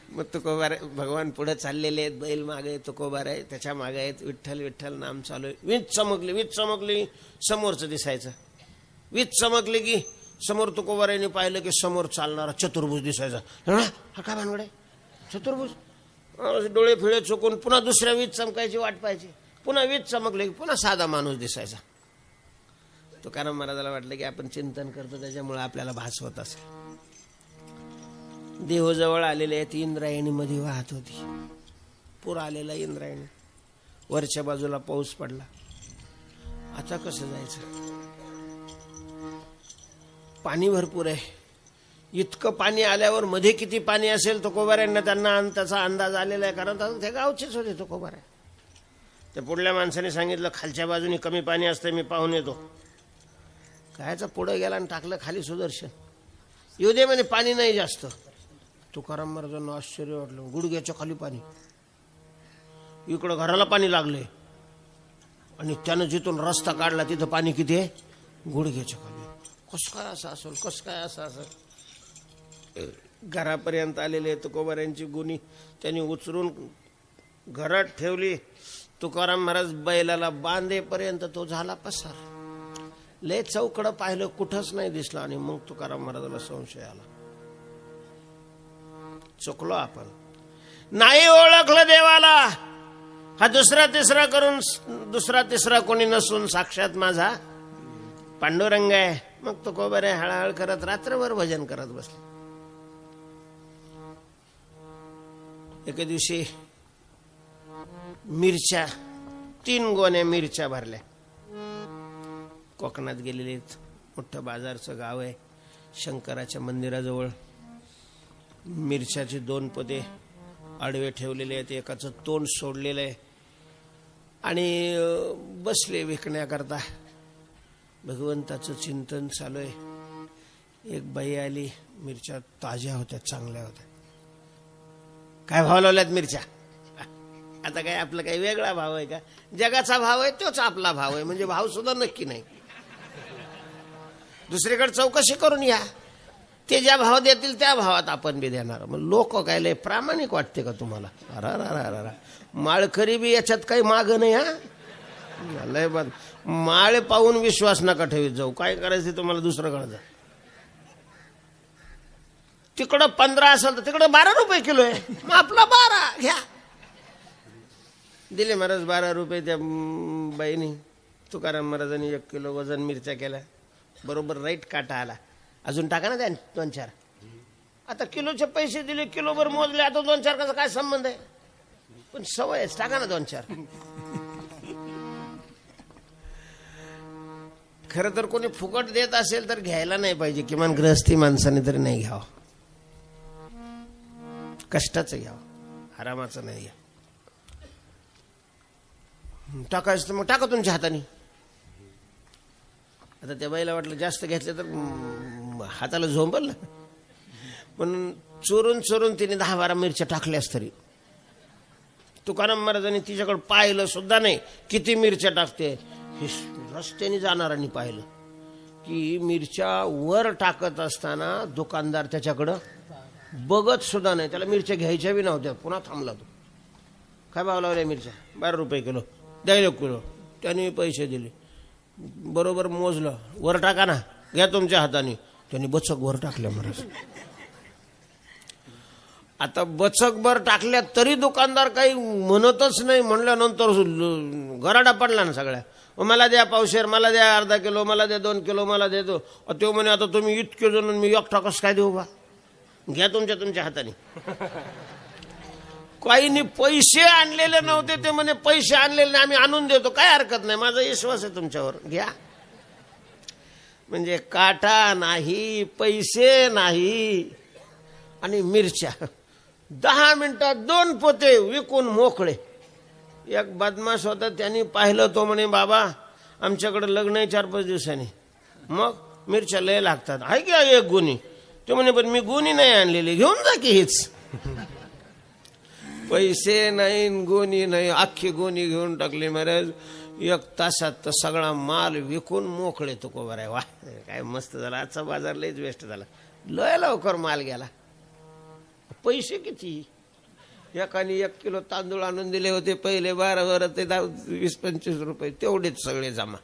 मग तुकोबा भगवान पुढे चाललेले आहेत, बैल मागे आहे, तुकोबा आहे त्याच्या मागे आहेत, विठ्ठल विठ्ठल नाम चालू आहे. वीज चमकली, वीज चमकली, समोरचं दिसायचं. वीज चमकली की समोर तुकोबाराने पाहिलं की समोर चालणारा चतुर्भुज दिसायचा. हा काय भानगड आहे, चतुर्भुज? डोळे फिळे चुकून पुन्हा दुसऱ्या वीज चमकायची वाट पाहिजे. पुन्हा वीज चमकली की पुन्हा साधा माणूस दिसायचा. तुकाराम महाराजाला वाटलं की आपण चिंतन करतो त्याच्यामुळे आपल्याला भास होत असेल. देहजवळ आलेले आहेत, इंद्रायणी मध्ये वाहत होती, पूर आलेला इंद्रायणी. वरच्या बाजूला पाऊस पडला. आता कसं जायचं? पाणी भरपूर आहे. इतकं पाणी आल्यावर मध्ये किती पाणी असेल तुकोबाऱ्यांना त्यांना त्याचा अंदाज आलेला आहे, कारण ते गावचेच होते तुकोबाऱ्या. त्या पुढल्या माणसाने सांगितलं खालच्या बाजूने कमी पाणी असतं, मी पाहून येतो. कायचा पुढे गेला आणि टाकलं खाली सुदर्शन. येऊ दे म्हणे, पाणी नाही जास्त. तुकाराम महाराजांना आश्चर्य वाटलं, गुडघ्याच्या खाली पाणी. इकडं घराला पाणी लागले आणि त्यानं जिथून रस्ता काढला तिथं पाणी किती आहे? गुडघ्याच्या खाली. कसं काय असं असेल, कसं काय असं असेल? घरापर्यंत आलेले तुकोबाऱ्यांची गुणी त्यांनी उचलून घरात ठेवली. तुकाराम महाराज बैलाला बांधेपर्यंत तो झाला पसार. लय चौकडं पाहिलं, कुठंच नाही दिसलं. आणि मग तुकाराम महाराजाला संशय आला, चुकलो आपण, नाही ओळखलं देवाला. हा दुसरा तिसरा कोणी नसून साक्षात माझा पांडुरंग आहे. मग तुकोबारे हळहळ करत रात्रभर भजन करत बसले. एके दिवशी मिरच्या 3 गोण्या मिरच्या भरल्या. कोकणात गेलेले, मोठं बाजारचं गाव आहे. शंकराच्या मंदिराजवळ मिरच्याची 2 पदे आडवे ठेवलेले आहेत, एकाचं तोंड सोडलेलं आहे आणि बसले विकण्याकरता. भगवंताचं चिंतन चालू आहे. एक बाई आली, मिरच्या ताज्या होत्या, चांगल्या होत्या. काय भाव लावल्यात मिरच्या? आता काय आपलं काही वेगळा भाव आहे का? जगाचा भाव आहे तोच आपला भाव आहे, म्हणजे भाव सुद्धा नक्की नाही. दुसरीकडे चौकशी करून या, ते ज्या भाव देतील त्या भावात आपण बी देणार. मग लोक काय लय प्रामाणिक वाटते का तुम्हाला? अरा माळकरी बी याच्यात काही माग नाही. हा लय बंद माळे पाहून विश्वास नका ठेवीत जाऊ. काय करायचं तुम्हाला दुसरं कळतं. तिकडं 15 असेल तर तिकडं 12 रुपये किलो आहे, मग आपला 12 घ्या. दिले महाराज 12 रुपये त्या बाईनी. तुकाराम महाराजांनी 1 किलो वजन मिरच्या केल्या, बरोबर राईट काटा आला. अजून टाका ना त्या 2-4. आता किलोचे पैसे दिले, किलोभर मोजले, आता 2-4 कसा काय संबंध आहे? पण सवय टाका ना 2-4. खरं तर कोणी फुकट देत असेल तर घ्यायला नाही पाहिजे, किमान गृहस्थी माणसाने तरी नाही घ्यावं. कष्टाचं घ्यावं, आरामाचं नाही घ्या. टाकायचं तर मग टाका तुमच्या हाताने. आता त्या बाईला वाटलं जास्त घेतलं तर हाताला झोंबल ना, पण चोरून चोरून तिने 10-12 मिरच्या टाकल्यास तरी. तुकाराम महाराजांनी तिच्याकडे पाहिलं सुद्धा नाही किती मिरच्या टाकते. हे रस्त्याने जाणाऱ्यांनी पाहिलं की मिरच्या वर टाकत असताना दुकानदार त्याच्याकडं बघत सुद्धा नाही. त्याला मिरच्या घ्यायच्या बी नव्हत्या. पुन्हा थांबला तो. काय भाव लावल्या मिरच्या? 12 रुपये किलो. द्या 1 किलो. त्याने पैसे दिले, बरोबर मोजलं. वर टाका ना, घ्या तुमच्या हाताने. त्यांनी बचक वर टाकल्या महाराज. आता बचक वर टाकल्या तरी दुकानदार काही म्हणतच नाही. म्हणल्यानंतर गराडा पडला ना सगळ्या. मला द्या पावशेर, मला द्या अर्धा किलो, मला द्या 2 किलो, मला देतो. तो म्हणे आता तुम्ही इतके जण, मी एकटा कसं काय देऊ बा? घ्या तुमच्या हाताने. काहींनी पैसे आणलेले नव्हते, ते म्हणे पैसे आणलेले नाही, आम्ही आणून देतो. काय हरकत नाही, माझा विश्वास आहे तुमच्यावर, घ्या. म्हणजे काटा नाही, पैसे नाही, आणि मिरच्या 10 मिनिटात 2 पोते विकून मोकळे. एक बदमाश होता, त्यांनी पाहिलं. तो म्हणे बाबा आमच्याकडे लग्न आहे 4-5 दिवसांनी, मग मिरच्या लय लागतात, आहे की 1 गुणी? ते म्हणे पण मी गुणी नाही आणलेली, घेऊन जा की हेच. पैसे नाही, गोणी नाही, अख्खी गोणी घेऊन टाकली महाराज. 1 तासात तर सगळा माल विकून मोकळे. तो कोबर आहे. वा, काय मस्त झाला आजचा बाजार, लयच वेस्ट झाला. लय लवकर माल गेला. पैसे किती? एकाने 1 किलो तांदूळ आणून दिले होते पहिले, 12 ते 20-25 रुपये, तेवढेच सगळे जमा.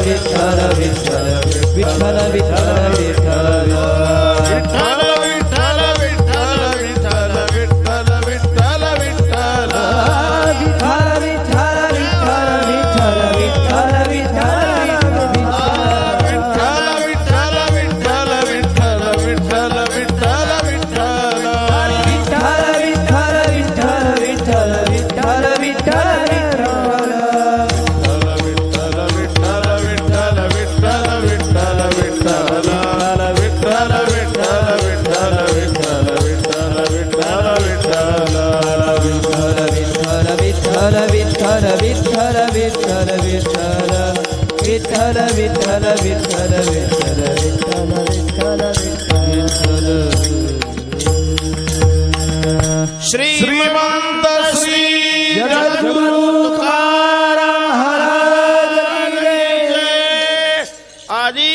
विठ्ठल विठ्ठल विठ्ठल विठ्ठल विठ्ठल विठ्ठल विठ्ठल विठ्ठल विठ्ठल विठ्ठल विठ्ठल श्रीमंत श्री जगद्गुरु तुकाराम महाराज की जय. आदि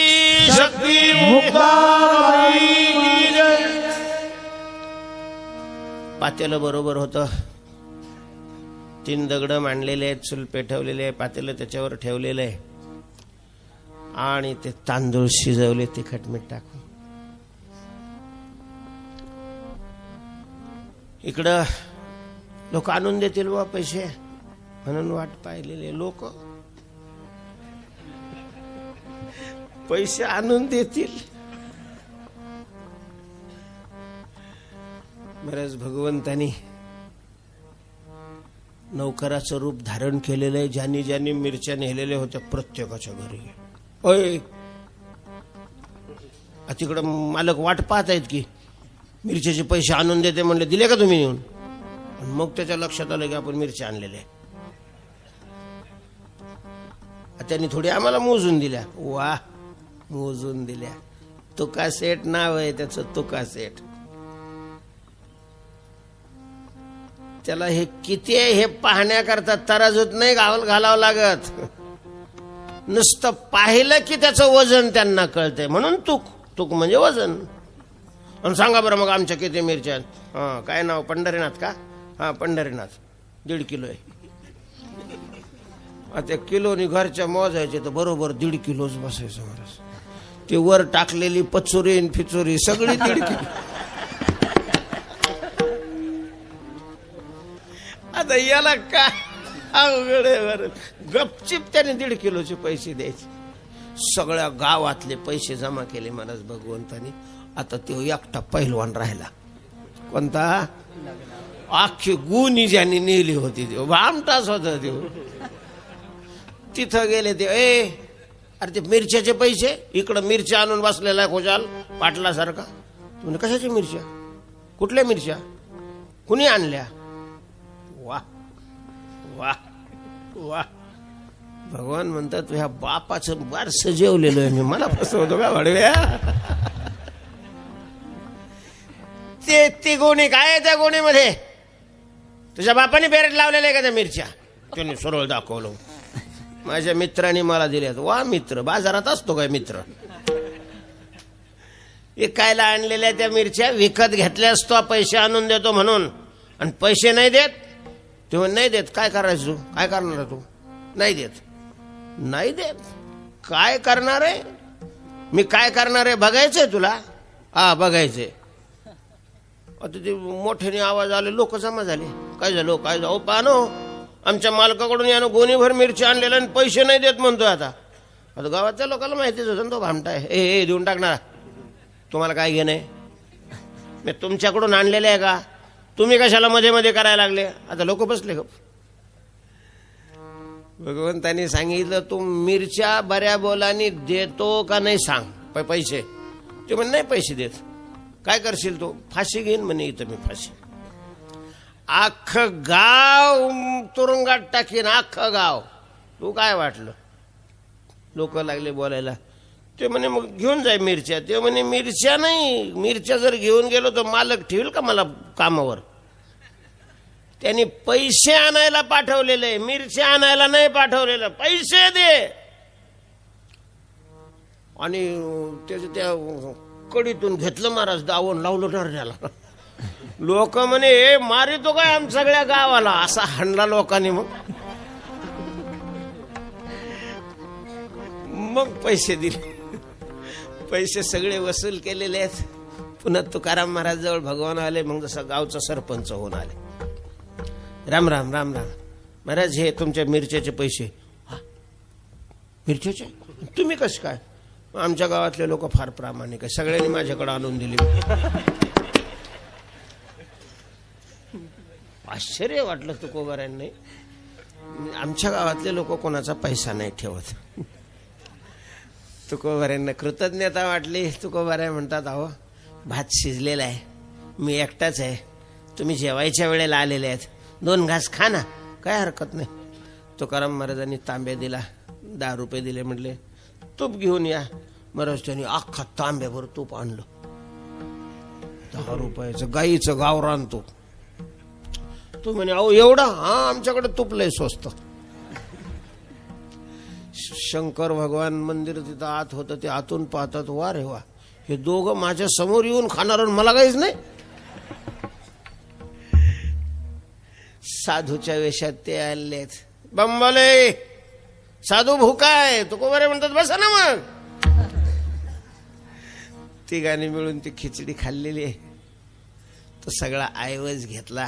शक्ती मुक्ताबाई की जय. पातेलं बरोबर होतं. 3 दगड मांडलेले आहेत, चूल पेटवलेले आहे, पातेलं त्याच्यावर ठेवलेलं आहे आणि ते तांदूळ शिजवले तिखट मीठ टाकून. इकडं लोक आणून देतील बा पैसे म्हणून वाट पाहिलेले लोक पैसे आणून देतील. बरंच भगवंतानी नौकराचं रूप धारण केलेलं आहे. ज्यांनी ज्यांनी मिरच्या नेलेल्या होत्या प्रत्येकाच्या घरी. ओय तिकडं मालक वाट पाहत आहेत की मिरच्याचे पैसे आणून देते म्हणले, दिले का तुम्ही नेऊन? मग त्याच्या लक्षात आलं की आपण मिरच्या आणलेल्या. त्यांनी थोडी आम्हाला मोजून दिल्या. वा, मोजून दिल्या. तुका सेठ नाव आहे त्याचं, तुका सेठ. त्याला हे किती आहे हे पाहण्याकरता तराजूत नाही घालावं लागत. नुसतं पाहिलं की त्याचं वजन त्यांना कळतंय. म्हणून तूक म्हणजे वजन. आणि सांगा बरं मग आमच्या किती मिरच्या? हा, काय नाव? पंढरीनाथ का? हा, पंढरीनाथ. 1.5 किलो आहे. आता किलोनी घरच्या मोजायचे तर बरोबर 1.5 किलोच बसायचं महाराज. ते वर टाकलेली पचुरी फिचुरी सगळी 1.5 किलो. आता याला काय अवघड आहे बरं. गपचिप त्याने 1.5 किलोचे पैसे द्यायचे. सगळ्या गावातले पैसे जमा केले महाराज भगवंतानी. आता तो एकटा पहिलवान राहिला. कोणता? आखी गुणी ज्यांनी नेली होती ते भामटाच होता तो. तिथं गेले ते, अरे ते मिरच्याचे पैसे. इकडं मिरच्या आणून बसलेला खोजाल पाटलासारखा. तुम्ही कशाची मिरच्या? कुठल्या मिरच्या? कुणी आणल्या? वा वा वा. भगवान म्हणतात ह्या बापाचं बार सजवलेलं आहे मी. मला फसवतो का वाढव्या? ते गोणी काय आहे? त्या गोणीमध्ये तुझ्या बापाने बेरेट लावलेलं आहे का त्या मिरच्या? त्यांनी सरळ दाखवलं. माझ्या मित्रांनी मला दिल्यात. वा, मित्र बाजारात असतो काय मित्र? विकायला आणलेल्या त्या मिरच्या विकत घेतल्या असतो पैसे आणून देतो म्हणून. आणि पैसे नाही देत. तेव्हा नाही देत. काय करायचं तू? काय करणार तू? नाही देत. नाही देत. काय करणार आहे? मी काय करणार आहे बघायचंय तुला? हा, बघायचंय. आता ते मोठ्याने आवाज आले, लोक जमा झाले. काय झालं? काय जाऊ पाहनो, आमच्या मालकाकडून यानं गोणीभर मिरची आणलेला आणि पैसे नाही देत म्हणतोय. आता गावातल्या लोकांना माहितीच होतं तो भामटा आहे. हे देऊन टाकणार. तुम्हाला काय घेणं आहे? मी तुमच्याकडून आणलेले आहे का? तुम्ही कशाला मध्ये मध्ये करायला लागले? आता लोक बसले गप. भगवंतानी सांगितलं तू मिरच्या बऱ्या बोलानी देतो का नाही सांग पैसे. ते म्हणे नाही पैसे देत. काय करशील तू? फाशी घेईन म्हणे. इथं मी फाशी. अख्खं गाव तुरुंगात टाकीन, अख्खं गाव. तू काय वाटलं? लोक लागले बोलायला. ते म्हणे मग घेऊन जाय मिरच्या. ते म्हणे मिरच्या नाही, मिरच्या जर घेऊन गेलो तर मालक ठेवील का मला कामावर? त्यांनी पैसे आणायला पाठवलेले, मिरच्या आणायला नाही पाठवलेलं. पैसे दे. आणि त्याच्या त्या कडीतून घेतलं महाराज, दावण लावलं नरण्याला. लोक म्हणे मारितो काय आम सगळ्या गावाला? असा हाणला लोकांनी. मग पैसे दिले. पैसे सगळे वसूल केलेले आहेत. पुन्हा तुकाराम महाराज जवळ भगवान आले. मग जसं गावचं सरपंच होऊन आले. राम राम राम राम महाराज, हे तुमच्या मिरच्याचे पैसे. हा, मिरच्याचे? तुम्ही कसं काय? आमच्या गावातले लोक फार प्रामाणिक आहे, सगळ्यांनी माझ्याकडे आणून दिली. आश्चर्य वाटलं तुकोबारांनी. आमच्या गावातले लोक कोणाचा पैसा नाही ठेवत. तुकोबारांना कृतज्ञता वाटली. तुकोबाराय म्हणतात, अहो भात शिजलेला आहे, मी एकटाच आहे, तुम्ही जेवायच्या वेळेला आलेले आहेत, 2 घास खा ना, काय हरकत नाही. तुकाराम महाराजांनी तांब्या दिला, 10 रुपये दिले. म्हटले तूप घेऊन या. महाराज त्यांनी अख्खा तांब्याभर तूप आणलं. 10 रुपयाचं गाईचं गावरान तूप. तू म्हणे अहो एवढा? हा, आमच्याकडे तूप लय स्वस्त. शंकर भगवान मंदिर तिथं आत होतं, ते आतून पाहतात, वा रे वा, हे दोघं माझ्या समोर येऊन खाणार, मला काहीच नाही. साधूच्या वेशात ते आलेत. बंबले साधू भूकाय. तुकोबारे म्हणतात बसा ना. मग तिघांनी मिळून ती खिचडी खाल्लेली आहे. तो सगळा ऐवज घेतला.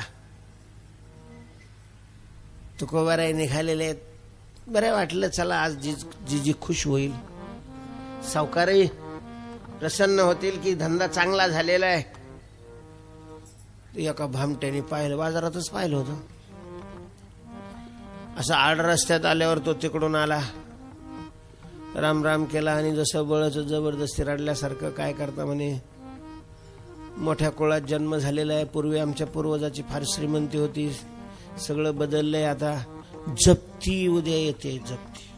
तुकोबाराय निघालेले आहेत. बरं वाटलं, चला आज जी खुश होईल, सावकारही प्रसन्न होतील की धंदा चांगला झालेला आहे. एका भामट्याने पाहिलं, बाजारातच पाहिलं होतं. असं आड रस्त्यात आल्यावर तो तिकडून आला, राम राम केला आणि जसं बळच जबरदस्ती रडल्यासारखं, काय करता म्हणे, मोठ्या कुळात जन्म झालेला आहे, पूर्वी आमच्या पूर्वजाची फार श्रीमंती होती, सगळं बदललंय आता, जप्ती उद्या येते, जप्ती.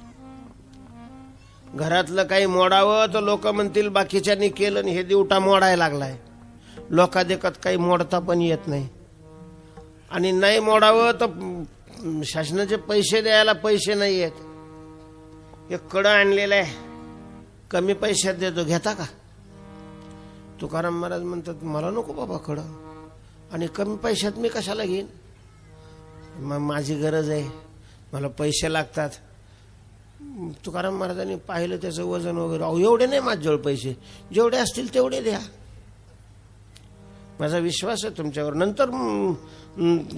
घरातलं काही मोडावं तर लोक म्हणतील बाकीच्यांनी केलं आणि हे दिवटा मोडायला लागलाय. लोका देखत काही मोडता पण येत नाही, आणि नाही मोडावं तर शासनाचे पैसे द्यायला पैसे नाही येत. एक कडं आणलेलं आहे, कमी पैशात देतो, घेता का? तुकाराम महाराज म्हणतात, मला नको बाबा कडं, आणि कमी पैशात मी कशाला घेईन, माझी गरज आहे, मला पैसे लागतात. तुकाराम महाराजांनी पाहिलं त्याचं वजन वगैरे, अहो एवढे नाही माझ्याजवळ पैसे, जेवढे असतील तेवढे द्या, माझा विश्वास आहे तुमच्यावर, नंतर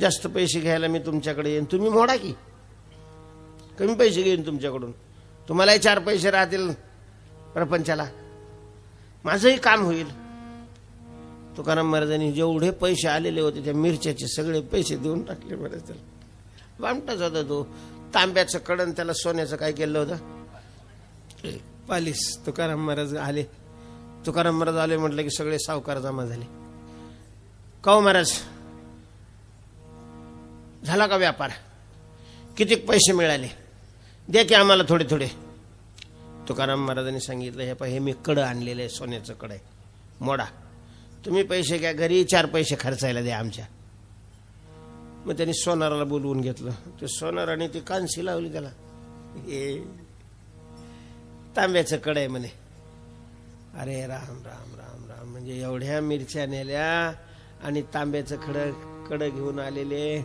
जास्त पैसे घ्यायला मी तुमच्याकडे येईन, तुम्ही मोडा की, कमी पैसे घेईन तुमच्याकडून, तुम्हालाही 4 पैसे राहतील प्रपंचाला, माझंही काम होईल. तुकाराम महाराजांनी जेवढे पैसे आलेले होते त्या मिरच्याचे सगळे पैसे देऊन टाकले. बरं, त्याला बामटाच होता तो, तांब्याचं कडण, त्याला सोन्याचं काय केलं होतं, पालीस. तुकाराम महाराज आले. तुकाराम महाराज आले म्हटलं की सगळे सावकार जमा झाले. काऊ महाराज, झाला का व्यापार, किती पैसे मिळाले, द्या की आम्हाला थोडे थोडे. तुकाराम महाराजांनी सांगितलं, हे मी कडं आणलेलं आहे, सोन्याचं कडं आहे, मोडा, तुम्ही पैसे घ्या, घरी 4 पैसे खर्चायला द्या आमच्या. मग त्यांनी सोनाराला बोलवून घेतलं. ते सोनाराने ती कांशी लावली त्याला, हे तांब्याचं कडं आहे म्हणे. अरे राम राम राम राम, म्हणजे एवढ्या मिरच्या नेल्या आणि तांब्याचं कडं घेऊन आलेले.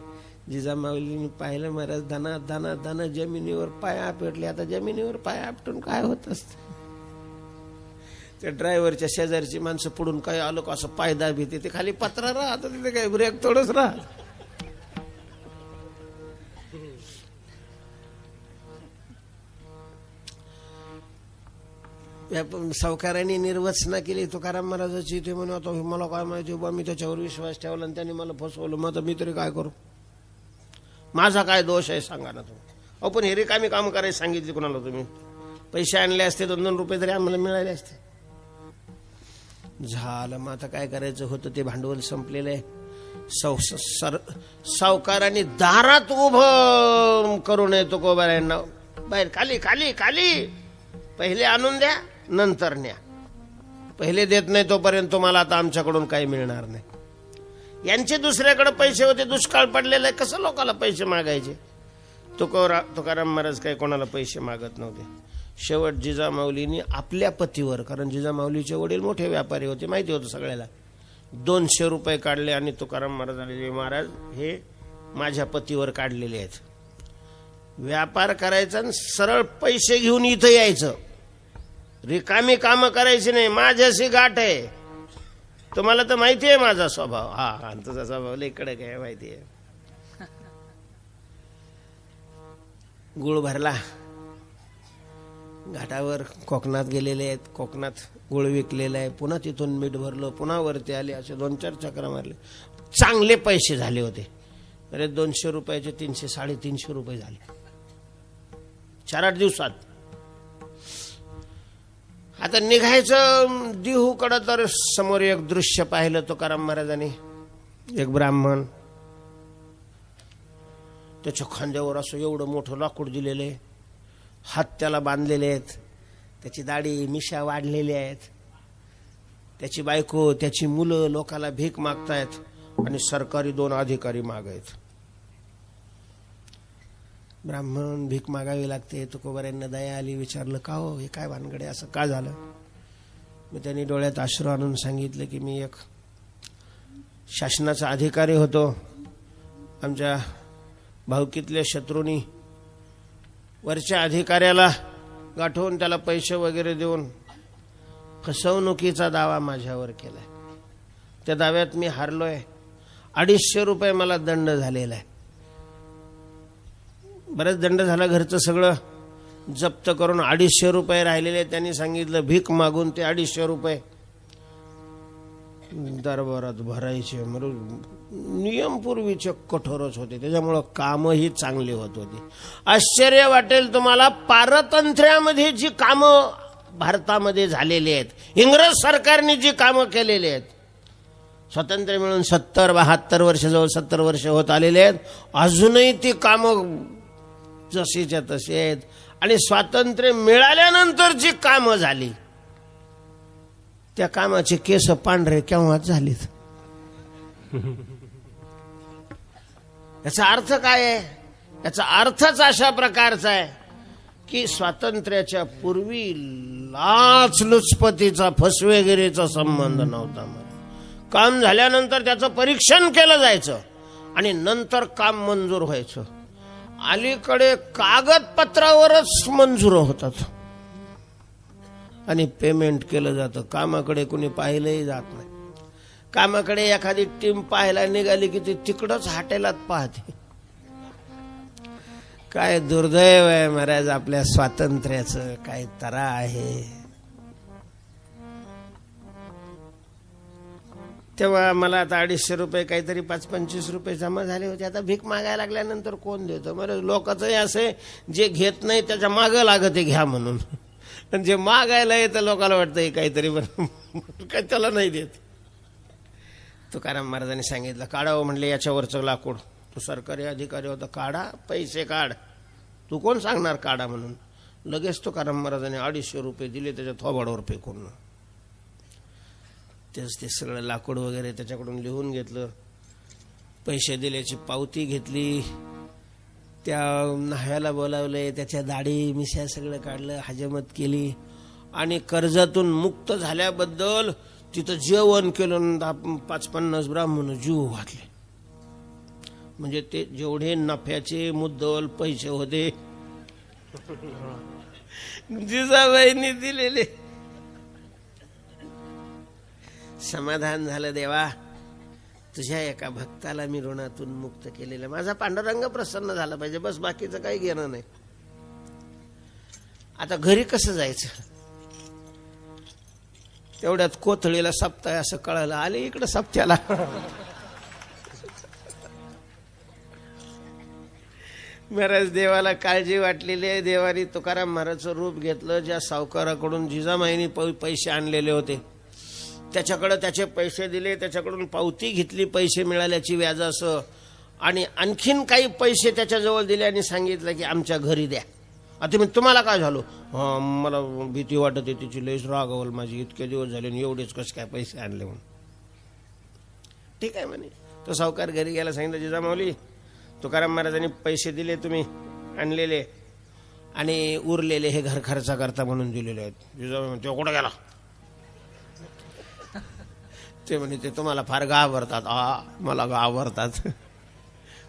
जिजामाऊलीने पाहिलं, महाराज धना धना धना जमिनीवर पाय आपटले. आता जमिनीवर पाय आपटून काय होत असत, त्या ड्रायव्हरच्या शेजारची माणसं पुढून काय आलो का असं पायदा भीते, ते खाली पत्रा राहत, तिथे काही ब्रेक थोडंच राहत. सावकारांनी निर्वचना केली तुकाराम महाराजाची. ते म्हणून आता मला काय माहिती बा, मी त्याच्यावर विश्वास ठेवला आणि त्यांनी मला फसवलं, मग आता मी तरी काय करू, माझा काय दोष आहे सांगा ना तुम्ही. अहो पण हे रिकामी काम करायला सांगितली कुणाला तुम्ही, पैसे आणले असते 2-2 रुपये तरी आम्हाला मिळाले असते. झालं, मग आता काय करायचं होतं, ते भांडवल संपलेलं आहे. सावकारांनी दारात उभं करू नये तुकोबारायांना, बाहेर खाली खाली खाली, पहिले आणून द्या नंतर न्या, पहिले देत नाही तोपर्यंत तुम्हाला आता आमच्याकडून काही मिळणार नाही. यांचे दुसऱ्याकडे पैसे होते, दुष्काळ पडलेला, कसं लोकांना पैसे मागायचे. तुकाराम महाराज काही कोणाला पैसे मागत नव्हते. शेवट जिजामाऊलींनी आपल्या पतीवर, कारण जिजामाऊलीचे वडील मोठे व्यापारी होते, माहिती होतं सगळ्याला, 200 रुपये काढले आणि तुकाराम महाराज, महाराज हे माझ्या पतीवर काढलेले आहेत. व्यापार करायचा आणि सरळ पैसे घेऊन इथं यायचं, रिकामी कामं करायची नाही. माझ्याशी गाठ आहे. तुम्हाला तर माहिती आहे माझा स्वभाव. हा, तुझा स्वभाव लय कडक आहे माहिती आहे. गुळ भरला, घाटावर कोकणात गेलेले आहेत, कोकणात गुळ विकलेला आहे. पुन्हा तिथून मीठ भरलं, पुन्हा वरती आले. असे 2-4 चक्र मारले. चांगले पैसे झाले होते. अरे 200 रुपयाचे 300 350 रुपये झाले 4-8 दिवसात. आता निघायचं देहूकडं, तर समोर एक दृश्य पाहिलं तुकाराम महाराजांनी. एक ब्राह्मण, त्याच्या खांद्यावर असं एवढं मोठं लाकूड दिलेलं आहे, हात त्याला बांधलेले आहेत, त्याची दाढी मिशा वाढलेल्या आहेत, त्याची बायको त्याची मुलं लोकाला भीक मागतायत आणि सरकारी 2 अधिकारी माग आहेत. ब्राह्मण भीक मागावी लागते. तुकोबारायांना दया आली. विचारलं, का हो, हे काय भानगडे, असं का झालं? मी त्यांनी डोळ्यात अश्रू आणून सांगितलं की मी एक शासनाचा अधिकारी होतो. आमच्या भावकीतल्या शत्रूंनी वरच्या अधिकाऱ्याला गाठवून त्याला पैसे वगैरे देऊन फसवणुकीचा दावा माझ्यावर केलाय. त्या दाव्यात मी हारलोय. 250 रुपये मला दंड झालेला आहे. बरेच दंड झाला. घरचं सगळं जप्त करून 250 रुपये राहिलेले. त्यांनी सांगितलं भीक मागून ते 250 रुपये दरबारात भरायचे. म्हणून नियम पूर्वीचे कठोरच होते, त्याच्यामुळं कामही चांगली होत होती. आश्चर्य वाटेल तुम्हाला, पारतंत्र्यामध्ये जी कामं भारतामध्ये झालेली आहेत, इंग्रज सरकारने जी कामं केलेली आहेत, स्वातंत्र्य मिळून 70-72 वर्ष, जवळ 70 वर्ष होत आलेले आहेत, अजूनही ती कामं जशीच्या तशी आहेत. आणि स्वातंत्र्य मिळाल्यानंतर जी कामं झाली, त्या कामाचे केस पांढरे केव्हाच झालीत. याचा अर्थ काय आहे? याचा अर्थच अशा प्रकारचा आहे की स्वातंत्र्याच्या पूर्वी लाचलुचपतीचा, फसवेगिरीचा संबंध नव्हता. काम झाल्यानंतर त्याचं परीक्षण केलं जायचं आणि नंतर काम मंजूर व्हायचं. अलीकडे कागदपत्रावरच मंजूर होतात आणि पेमेंट केलं जातं. कामाकडे कुणी पाहिलंही जात नाही. कामाकडे एखादी टीम पाहायला निघाली की ती तिकडंच हॉटेलात पाहते. काय दुर्दैव आहे महाराज आपल्या स्वातंत्र्याचं, काय तरा आहे. तेव्हा मला आता 250 रुपये, काहीतरी 5-25 रुपये जमा झाले होते. आता भीक मागायला लागल्यानंतर कोण देतं? बरं, लोकांचंही असे, जे घेत नाही त्याच्या मागं लागते घ्या म्हणून, आणि जे मागायला येतं लोकांना वाटतं हे काहीतरी, बरं काय त्याला नाही देत. तुकाराम महाराजांनी सांगितलं, काढावं म्हणले याच्यावरचं लाकूड. तू सरकारी अधिकारी होता, काढा, पैसे काढ. तू कोण सांगणार काढा म्हणून? लगेच तुकाराम महाराजांनी 250 रुपये दिले त्याच्या थोबाडावर फेकून. तेच ते सगळं लाकूड वगैरे त्याच्याकडून लिहून घेतलं, पैसे दिल्याची पावती घेतली, त्या न्हाव्याला बोलावले, त्याच्या दाढी मिशा सगळं काढलं, हजमत केली आणि कर्जातून मुक्त झाल्याबद्दल तिथं जेवण केलं. 5-50 ब्राह्मण जीव घातले. म्हणजे ते जेवढे नफ्याचे मुद्दल पैसे होते जिजाबाईंनी दिलेले. समाधान झालं. देवा, तुझ्या एका भक्ताला मी ऋणातून मुक्त केलेलं. माझा पांडुरंग प्रसन्न झाला पाहिजे, बस, बाकीचं काही घेणं नाही. आता घरी कसं जायचं? तेवढ्यात कोथळीला सप्ताह असं कळालं. आले इकडं सप्त्याला. महाराज देवाला काळजी वाटलेली आहे. देवानी तुकाराम महाराजचं रूप घेतलं. ज्या सावकाराकडून जिजामाईनी पैसे आणलेले होते त्याच्याकडे त्याचे पैसे दिले, त्याच्याकडून पावती घेतली पैसे मिळाल्याची व्याजासह, आणि आणखीन काही पैसे त्याच्याजवळ दिले आणि सांगितलं की आमच्या घरी द्या. आता मी, तुम्हाला काय झालो? मला भीती वाटत आहे, तिची लईच रागावल माझी, इतके दिवस झाले आणि एवढेच कसं काय पैसे आणले म्हणून. ठीक आहे म्हणे. तो सावकार घरी गेला, सांगितलं जिजामाऊली तुकाराम महाराजांनी पैसे दिले तुम्ही आणलेले, आणि उरलेले हे घर खर्चा करता म्हणून दिलेले आहेत. जिजामाई तो कुठं गेला? ते म्हणे ते तुम्हाला फार घाबरतात. मला घाबरतात.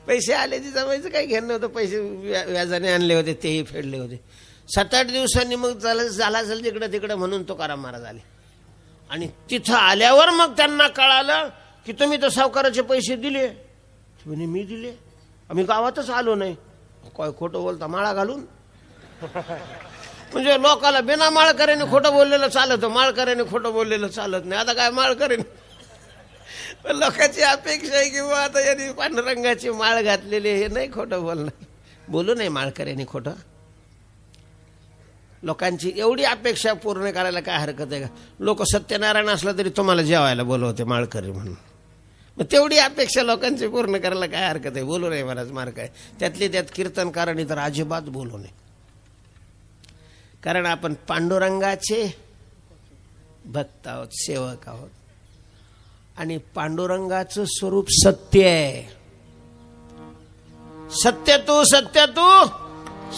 पैसे आले, जिजाबाईचं काही घेणं नव्हतं, पैसे व्याजाने आणले होते, तेही फेडले होते. 7-8 दिवसांनी मग झाला असेल तिकडं तिकडं म्हणून तुकाराम महाराज आले. आणि तिथं आल्यावर मग त्यांना कळालं की तुम्ही तर सावकाराचे पैसे दिले. म्हणे मी दिले, आम्ही गावातच आलो नाही. काय खोटं बोलता माळा घालून? म्हणजे लोकाला बिना माळकऱ्याने खोटं बोललेलं चालत, माळकऱ्याने खोटं बोललेलं चालत नाही. आता काय माळकऱ्याने लोकांची अपेक्षा आहे की बा आता यांनी पांडुरंगाची माळ घातलेली, हे नाही खोटं बोलणं. बोलू नये माळकऱ्याने खोटं. लोकांची एवढी अपेक्षा पूर्ण करायला काय हरकत आहे का? लोक सत्यनारायण असलं तरी तुम्हाला जेवायला बोलवते माळकरी म्हणून. मग तेवढी अपेक्षा लोकांची पूर्ण करायला काय हरकत आहे? बोलू नये महाराज मार्ग आहे. त्यातली त्यात कीर्तनकारांनी तर अजिबात बोलू नये. कारण आपण पांडुरंगाचे भक्त आहोत, सेवक आहोत. आणि पांडुरंगाचं स्वरूप सत्य आहे. सत्य तू सत्य तू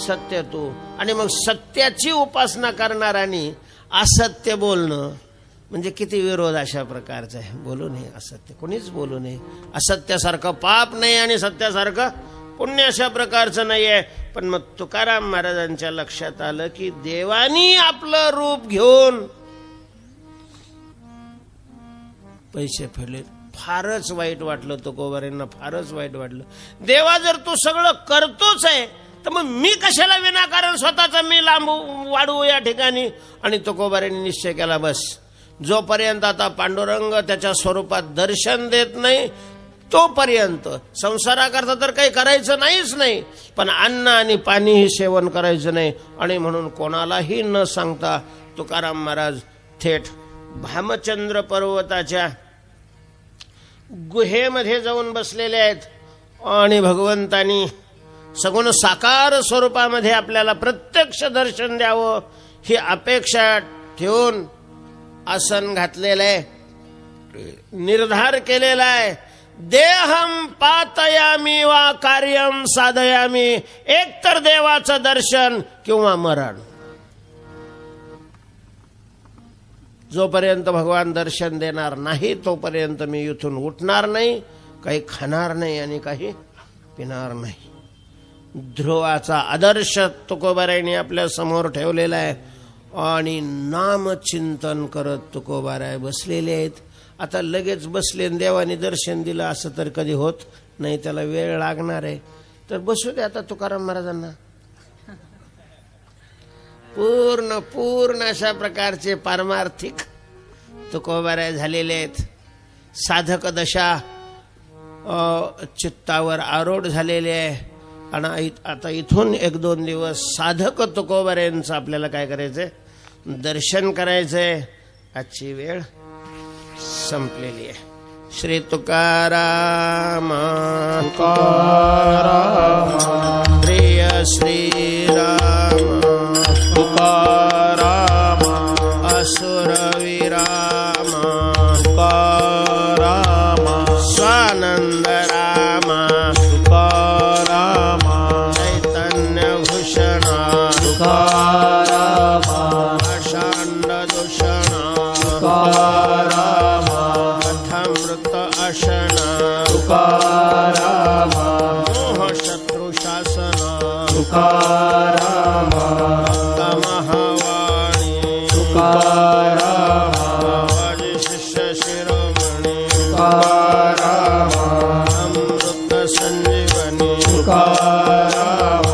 सत्य तू. आणि मग सत्याची उपासना करणाऱ्यांनी असत्य बोलणं म्हणजे किती विरोध अशा प्रकारचा आहे. बोलू नये असत्य, कोणीच बोलू नये. असत्यासारखं पाप नाही आणि सत्यासारखं पुण्य अशा प्रकारचं नाही आहे. पण मग तुकाराम महाराजांच्या लक्षात आलं की देवानी आपलं रूप घेऊन पैसे फेडले. फारच वाईट वाटलं तुकोबारांना, फारच वाईट वाटलं. देवा जर तू सगळं करतोच आहे तर मग मी कशाला विनाकारण स्वतःचा मी लांब वाढवू या ठिकाणी. आणि तुकोबारांनी निश्चय केला, बस जोपर्यंत आता पांडुरंग त्याच्या स्वरूपात दर्शन देत नाही तोपर्यंत संसाराकरता तर काही करायचं नाहीच नाही, पण अन्न आणि पाणीही सेवन करायचं नाही. आणि म्हणून कोणालाही न सांगता तुकाराम महाराज थेट भामचंद्र पर्वताच्या गुहेमध्ये जाऊन बसलेले आहेत. आणि भगवंतानी सगुण साकार स्वरूपामध्ये आपल्याला प्रत्यक्ष दर्शन द्यावं ही अपेक्षा ठेवून आसन घातलेलं आहे, निर्धार केलेला आहे. देहम पातयामी वा कार्यम साधयामी. एकतर देवाचं दर्शन किंवा मरण. जोपर्यंत भगवान दर्शन देणार नाही तोपर्यंत मी इथून उठणार नाही, काही खाणार नाही आणि काही पिणार नाही. ध्रुवाचा आदर्श तुकोबारायांनी आपल्या समोर ठेवलेला आहे. आणि नामचिंतन करत तुकोबाराय बसलेले आहेत. आता लगेच बसले देवाने दर्शन दिलं असं तर कधी होत नाही, त्याला वेळ लागणार आहे. तर बसू दे आता तुकाराम महाराजांना. पूर्ण पूर्ण अशा प्रकारचे पारमार्थिक तुकोबाराय झालेले आहेत. साधक दशा चित्तावर आरूढ झालेले आहे. आणि आता इथून 1-2 दिवस साधक तुकोबारायांचं आपल्याला काय करायचंय? दर्शन करायचंय. आजची वेळ संपलेली आहे. श्री तुकाराम तुकाराम प्रिय श्रीराम तुकाराम असुर विराम तुकाराम स्वानंद राम तुकाराम चैतन्य भूषण तुकाराम अषांड दूषण तुकाराम कथामृत अशन तुकाराम मोह शत्रु शासन तुकाराम महावाणी तुकाराम शिष्य शिरोमणी तुकाराम अमृत संजीवनी तुकाराम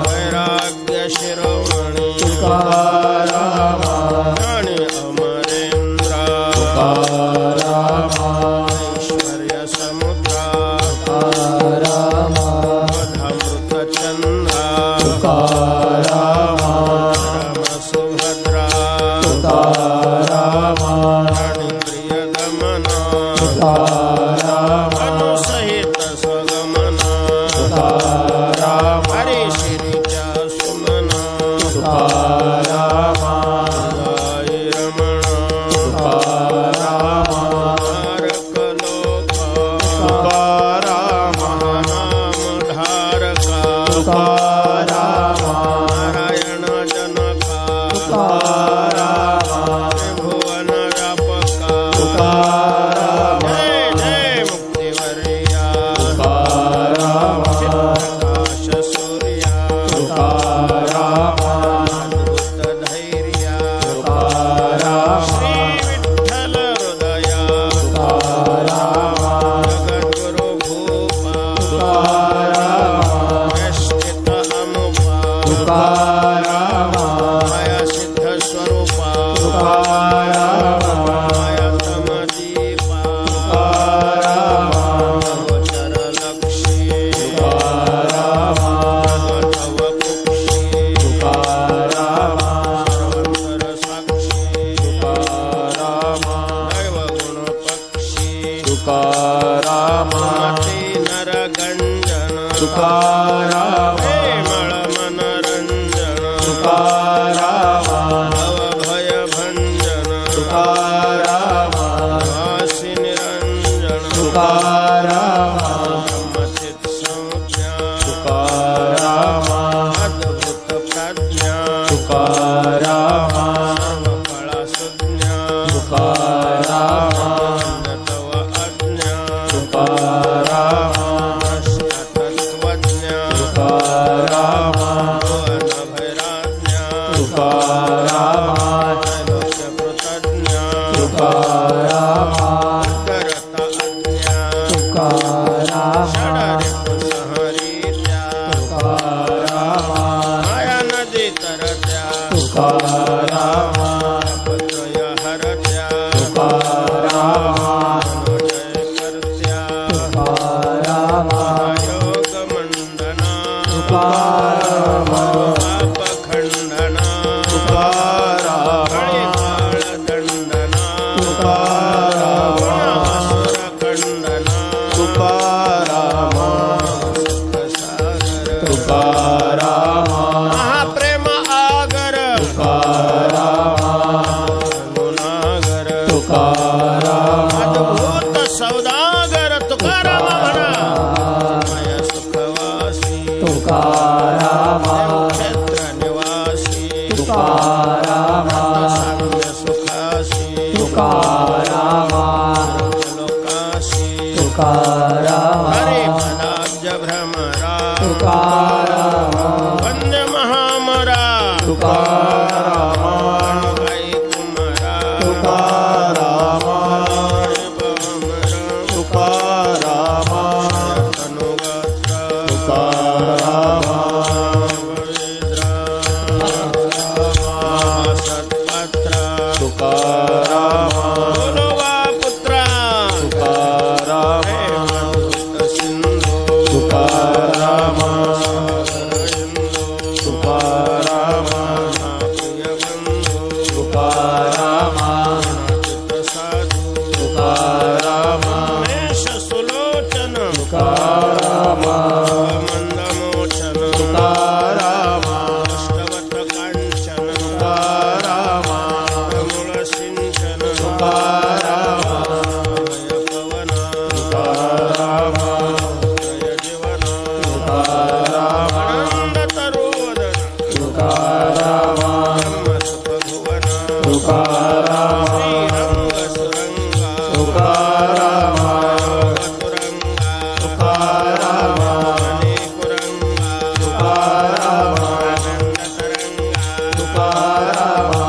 वैराग्य शिरोमणी तुकाराम ज्ञानी अमरेंद्र तुकाराम ऐश्वर्य समुद्र तुकाराम अमृत चंद्र तुकाराम राम सुभद्रा तुकाराम प्रिय दमन तुकाराम अनुसहित स्वगमन तुकाराम हरे श्रीच्या सुमन तुकाराम जय रमण तुकाराम तारक लोक तुकाराम नाम धारका तुकाराम नारायण जनका तुकाराम भुवन व्यापका तुकाराम जय जय मुक्तिवर्या तुकाराम प्रकाश सूर्या तुकाराम तुकारामा कळा सुज्ञा तुकारामा तव अज्ञा तुकारामा तत्वज्ञा तुकारामा भैराज्ञा तुकारामा कृतज्ञा तुकारामा करता अज्ञा तुकारामा षडरिपुसंहरित्या तुकारामा माया नदी तरत्या तुकारामा पत्रय हरत्या तुकारामा जय करत्या तुकारामा योग मंडना तुकारामा पापखंडना तुकारामा काळ दंडना तुकारामा खंडना तुकारामा सागर तुकारामा महाप्रेम आगर तुकारामा गुणागर तुकारामा अद्भुत सौदागर तुकाराम म्हणा माया सुखवासी तुकारामा क्षेत्र निवासी तुकारामा सांग सुखासी तुकारामा लोकाशी तुकारामा हरे पदाब्ज भ्रमरा तुकारामा वंदे महामरा तुकारामा गाई कुमारा तुकारामा हरे बमरा तुकारामा तनुगात्र तुकारामा सत्पत्र तुकारामा बोलवा पुत्रा तुकारामा सिंधू तुकारामा इंदू तुकारामा प्रिय बंधू तुकारामा साधू तुकारामा मेष सुलोचन तुकारामा मंदमोचन तुकारामा अष्टवट कांचन तुकारामा मूळ सिंचन तुकारामा पवन तुकारामा जय जीवन तुकारामा आनंद तरोदन तुकारामा सुख भुवन तुकारामा श्रीरंग सुरंगा तुकारामा तुरंगा तुकारामा कुरंगा तुकारामा आनंद तरंगा तुकारामा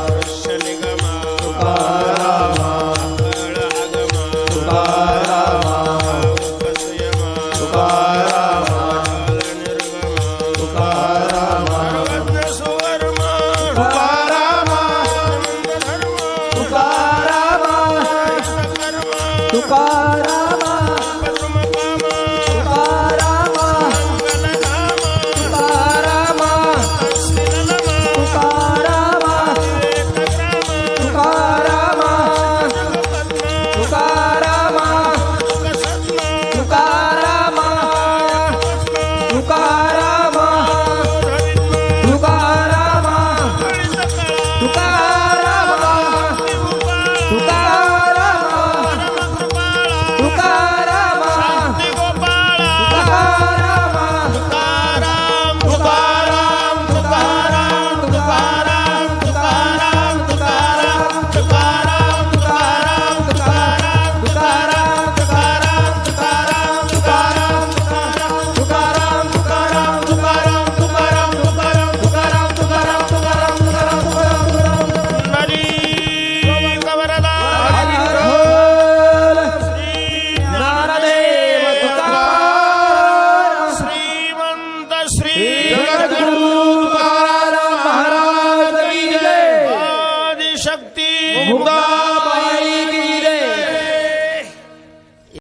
दृश्य निगमा तुकारामा फळ आगमा तुकारामा उपसयमा तुकारामा निर्गमा तुकारामा सर्वज्ञ सुवर्मा तुकारामा